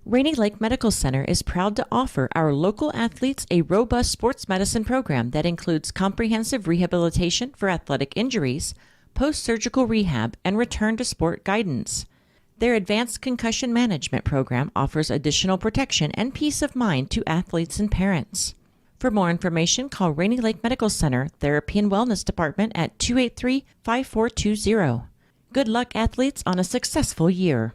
Rainy Lake Medical Center is proud to offer our local athletes a robust sports medicine program that includes comprehensive rehabilitation for athletic injuries, post-surgical rehab, and return to sport guidance. Their advanced concussion management program offers additional protection and peace of mind to athletes and parents. For more information, call Rainy Lake Medical Center Therapy and Wellness Department at 283-5420. Good luck, athletes, on a successful year.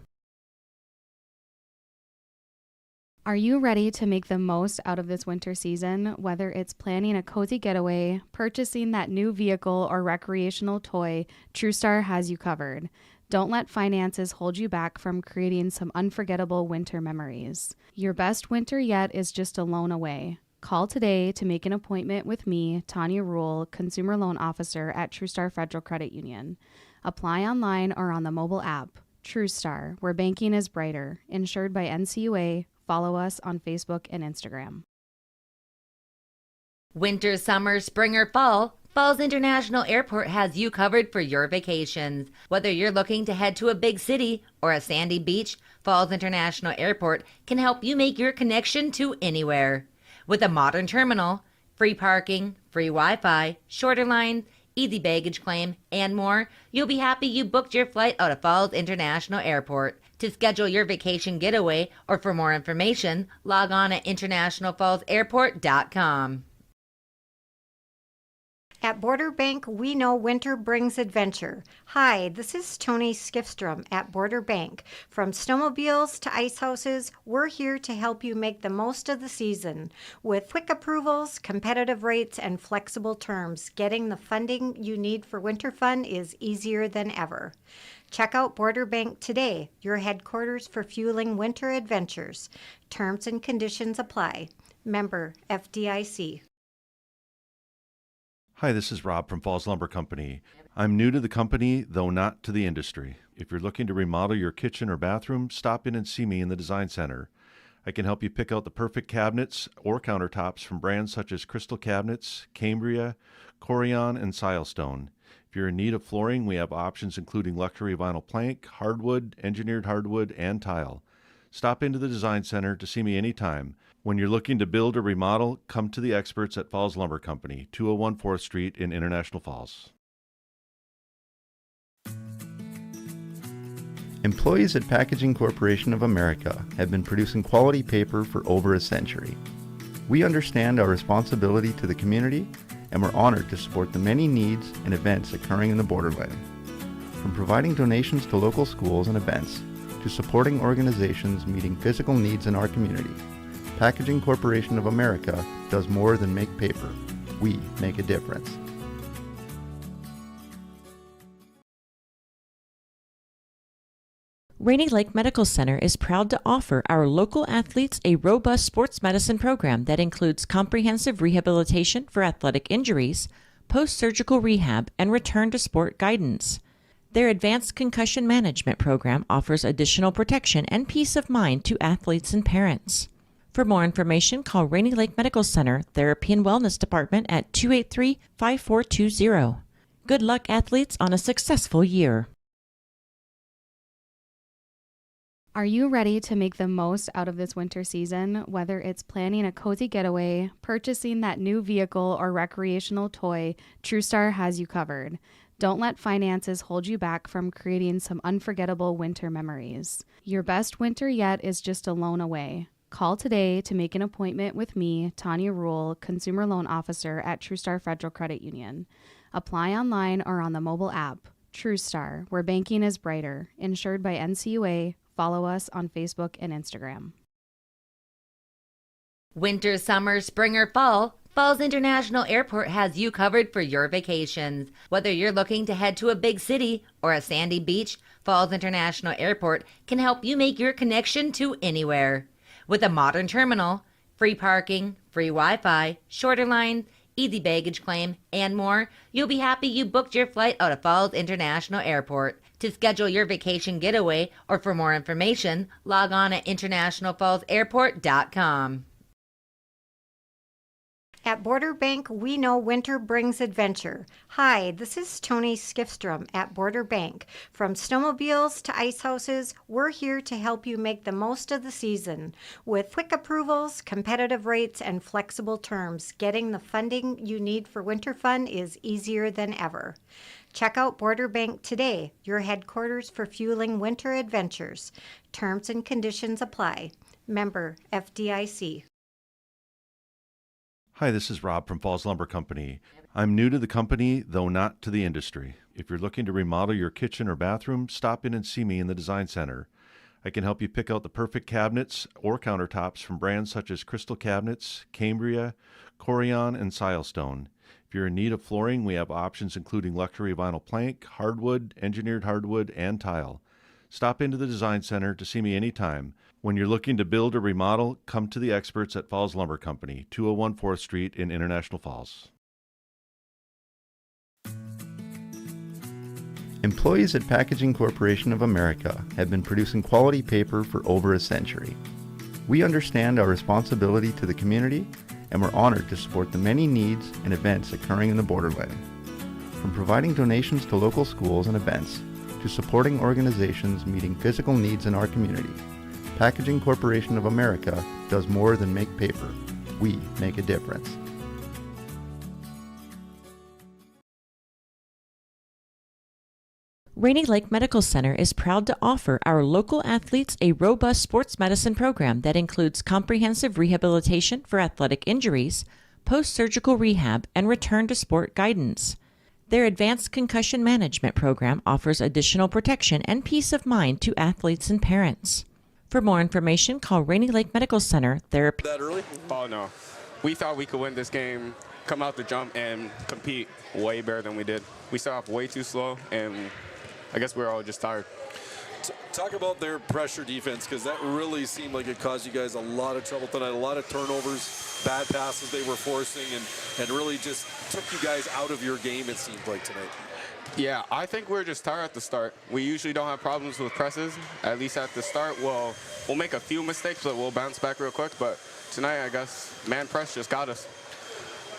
Are you ready to make the most out of this winter season, whether it's planning a cozy getaway, purchasing that new vehicle, or recreational toy? TrueStar has you covered. Don't let finances hold you back from creating some unforgettable winter memories. Your best winter yet is just a loan away. Call today to make an appointment with me, Tanya Rule, Consumer Loan Officer at TrueStar Federal Credit Union. Apply online or on the mobile app. TrueStar, where banking is brighter. Insured by NCUA. Follow us on Facebook and Instagram. Winter, summer, spring, or fall, Falls International Airport has you covered for your vacations. Whether you're looking to head to a big city or a sandy beach, Falls International Airport can help you make your connection to anywhere. With a modern terminal, free parking, free Wi-Fi, shorter lines, easy baggage claim, and more, you'll be happy you booked your flight out of Falls International Airport. To schedule your vacation getaway or for more information, log on at internationalfallsairport.com. At Border Bank, we know winter brings adventure. Hi, this is Tony Skifstrom at Border Bank. From snowmobiles to ice houses, we're here to help you make the most of the season. With quick approvals, competitive rates, and flexible terms, getting the funding you need for winter fun is easier than ever. Check out Border Bank today, your headquarters for fueling winter adventures. Terms and conditions apply. Member FDIC. Hi, this is Rob from Falls Lumber Company. I'm new to the company, though not to the industry. If you're looking to remodel your kitchen or bathroom, stop in and see me in the Design Center. I can help you pick out the perfect cabinets or countertops from brands such as Crystal Cabinets, Cambria, Corian, and Silestone. If you're in need of flooring, we have options including luxury vinyl plank, hardwood, engineered hardwood, and tile. Stop into the Design Center to see me anytime. When you're looking to build or remodel, come to the experts at Falls Lumber Company, 201 4th Street in International Falls. Employees at Packaging Corporation of America have been producing quality paper for over a century. We understand our responsibility to the community, and we're honored to support the many needs and events occurring in the borderland. From providing donations to local schools and events, to supporting organizations meeting physical needs in our community, Packaging Corporation of America does more than make paper. We make a difference. Rainy Lake Medical Center is proud to offer our local athletes a robust sports medicine program that includes comprehensive rehabilitation for athletic injuries, post-surgical rehab, and return to sport guidance. Their advanced concussion management program offers additional protection and peace of mind to athletes and parents. For more information, call Rainy Lake Medical Center Therapy and Wellness Department at 283-5420. Good luck, athletes, on a successful year. Are you ready to make the most out of this winter season, whether it's planning a cozy getaway, purchasing that new vehicle, or recreational toy? TrueStar has you covered. Don't let finances hold you back from creating some unforgettable winter memories. Your best winter yet is just a loan away. Call today to make an appointment with me, Tanya Rule, Consumer Loan Officer at TrueStar Federal Credit Union. Apply online or on the mobile app. TrueStar, where banking is brighter. Insured by NCUA. Follow us on Facebook and Instagram. Winter, summer, spring, or fall, Falls International Airport has you covered for your vacations. Whether you're looking to head to a big city or a sandy beach, Falls International Airport can help you make your connection to anywhere. With a modern terminal, free parking, free Wi-Fi, shorter lines, easy baggage claim, and more, you'll be happy you booked your flight out of Falls International Airport. To schedule your vacation getaway or for more information, log on at internationalfallsairport.com. At Border Bank, we know winter brings adventure. Hi, this is Tony Skifstrom at Border Bank. From snowmobiles to ice houses, we're here to help you make the most of the season. With quick approvals, competitive rates, and flexible terms, getting the funding you need for winter fun is easier than ever. Check out Border Bank today, your headquarters for fueling winter adventures. Terms and conditions apply. Member FDIC. Hi, this is Rob from Falls Lumber Company. I'm new to the company, though not to the industry. If you're looking to remodel your kitchen or bathroom, stop in and see me in the Design Center. I can help you pick out the perfect cabinets or countertops from brands such as Crystal Cabinets, Cambria, Corian, and Silestone. If you're in need of flooring, we have options including luxury vinyl plank, hardwood, engineered hardwood, and tile. Stop into the Design Center to see me anytime. When you're looking to build or remodel, come to the experts at Falls Lumber Company, 201 4th Street in International Falls. Employees at Packaging Corporation of America have been producing quality paper for over a century. We understand our responsibility to the community, and we're honored to support the many needs and events occurring in the borderland. From providing donations to local schools and events, to supporting organizations meeting physical needs in our community, Packaging Corporation of America does more than make paper. We make a difference. Rainy Lake Medical Center is proud to offer our local athletes a robust sports medicine program that includes comprehensive rehabilitation for athletic injuries, post-surgical rehab, and return to sport guidance. Their advanced concussion management program offers additional protection and peace of mind to athletes and parents. For more information, call Rainy Lake Medical Center Therapy. That early? Oh, no. We thought we could win this game, come out the jump, and compete way better than we did. We started off way too slow, and I guess we were all just tired. Talk about their pressure defense, because that really seemed like it caused you guys a lot of trouble tonight, a lot of turnovers, bad passes they were forcing, and really just took you guys out of your game, it seemed like, tonight. Yeah, I think we're just tired at the start. We usually don't have problems with presses. At least at the start, we'll make a few mistakes, but we'll bounce back real quick. But tonight, I guess, man press just got us.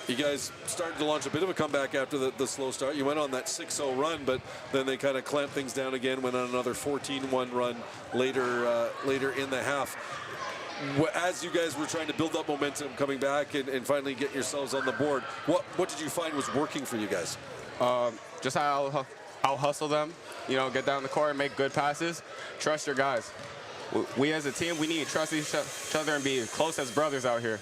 You guys started to launch a bit of a comeback after the slow start. You went on that 6-0 run, but then they kind of clamped things down again, went on another 14-1 run later in the half. As you guys were trying to build up momentum coming back and finally get yourselves on the board, what did you find was working for you guys? Just how I'll hustle them, get down the court and make good passes. Trust your guys. We as a team, we need to trust each other and be close as brothers out here.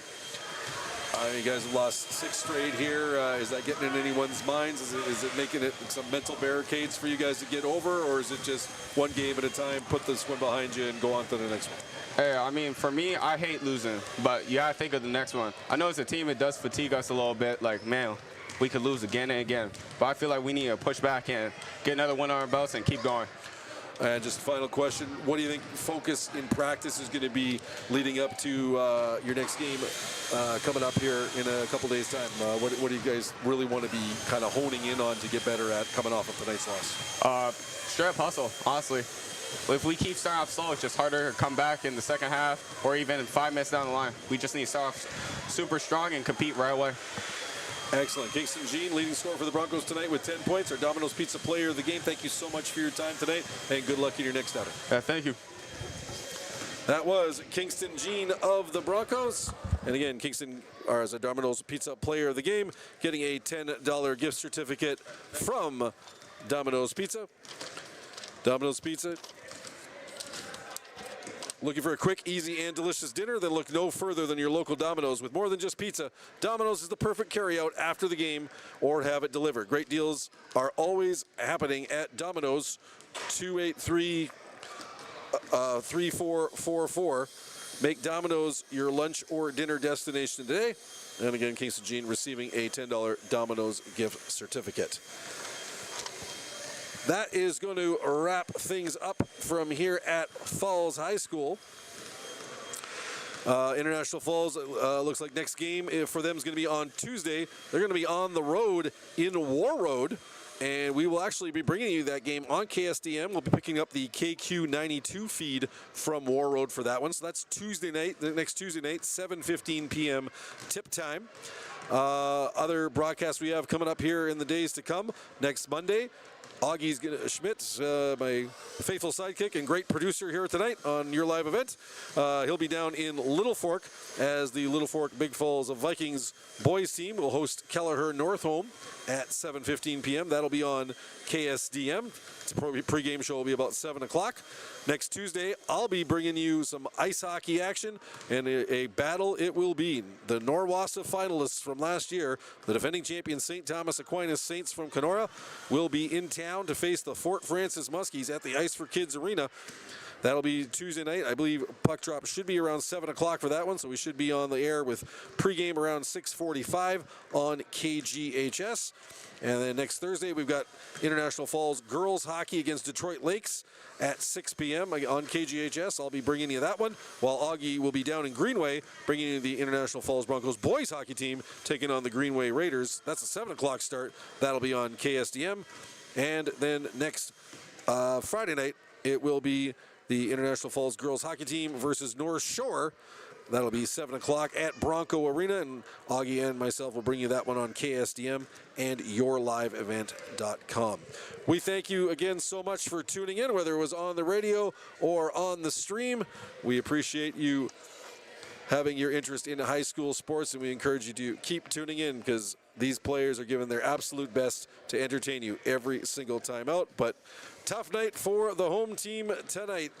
You guys have lost 6 straight here. Is that getting in anyone's minds? Is it making it some mental barricades for you guys to get over, or is it just one game at a time, put this one behind you and go on to the next one? Hey, I mean, for me, I hate losing, but you gotta think of the next one. I know as a team, it does fatigue us a little bit, like, man, we could lose again and again. But I feel like we need to push back and get another one on our belts and keep going. And just a final question, what do you think focus in practice is going to be leading up to your next game coming up here in a couple days' time? What do you guys really want to be kind of honing in on to get better at coming off of tonight's loss? Straight up hustle, honestly. If we keep starting off slow, it's just harder to come back in the second half or even 5 minutes down the line. We just need to start off super strong and compete right away. Excellent. Kingston Jean, leading scorer for the Broncos tonight with 10 points. Our Domino's Pizza player of the game. Thank you so much for your time tonight, and good luck in your next outing. Thank you. That was Kingston Jean of the Broncos. And again, Kingston, as a Domino's Pizza player of the game, getting a $10 gift certificate from Domino's Pizza. Domino's Pizza. Looking for a quick, easy, and delicious dinner? Then look no further than your local Domino's. With more than just pizza, Domino's is the perfect carryout after the game or have it delivered. Great deals are always happening at Domino's. 283-3444. Make Domino's your lunch or dinner destination today. And again, Kingston Jean receiving a $10 Domino's gift certificate. That is going to wrap things up from here at Falls High School. International Falls looks like next game for them is going to be on Tuesday. They're going to be on the road in War Road, and we will actually be bringing you that game on KSDM. We'll be picking up the KQ92 feed from War Road for that one. So that's Tuesday night, the next Tuesday night, 7:15 p.m. tip time. Other broadcasts we have coming up here in the days to come. Next Monday, Augie's Schmidt, my faithful sidekick and great producer here tonight on your live event. He'll be down in Little Fork as the Little Fork Big Falls of Vikings boys team will host Kelleher North Home at 7:15 p.m. That'll be on KSDM. Its pregame show will be about 7 o'clock. Next Tuesday, I'll be bringing you some ice hockey action and a battle it will be. The Norwassa finalists from last year, the defending champion St. Thomas Aquinas Saints from Kenora, will be in town to face the Fort Francis Muskies at the Ice for Kids Arena. That'll be Tuesday night. I believe puck drop should be around 7 o'clock for that one, so we should be on the air with pregame around 6:45 on KGHS. And then next Thursday, we've got International Falls girls hockey against Detroit Lakes at 6 p.m. on KGHS. I'll be bringing you that one, while Augie will be down in Greenway bringing you the International Falls Broncos boys hockey team taking on the Greenway Raiders. That's a 7 o'clock start. That'll be on KSDM. And then next Friday night, it will be the International Falls girls hockey team versus North Shore. That'll be 7 o'clock at Bronco Arena, and Augie and myself will bring you that one on KSDM and yourliveevent.com. We thank you again so much for tuning in, whether it was on the radio or on the stream. We appreciate you having your interest in high school sports, and we encourage you to keep tuning in because these players are giving their absolute best to entertain you every single time out. But tough night for the home team tonight.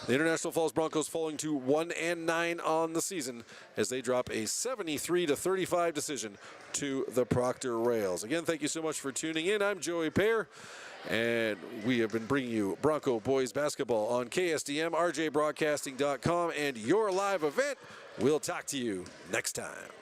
The International Falls Broncos falling to 1-9 on the season as they drop a 73-35 decision to the Proctor Rails. Again, thank you so much for tuning in. I'm Joey Pear, and we have been bringing you Bronco boys basketball on KSDM, rjbroadcasting.com, and your live event. We'll talk to you next time.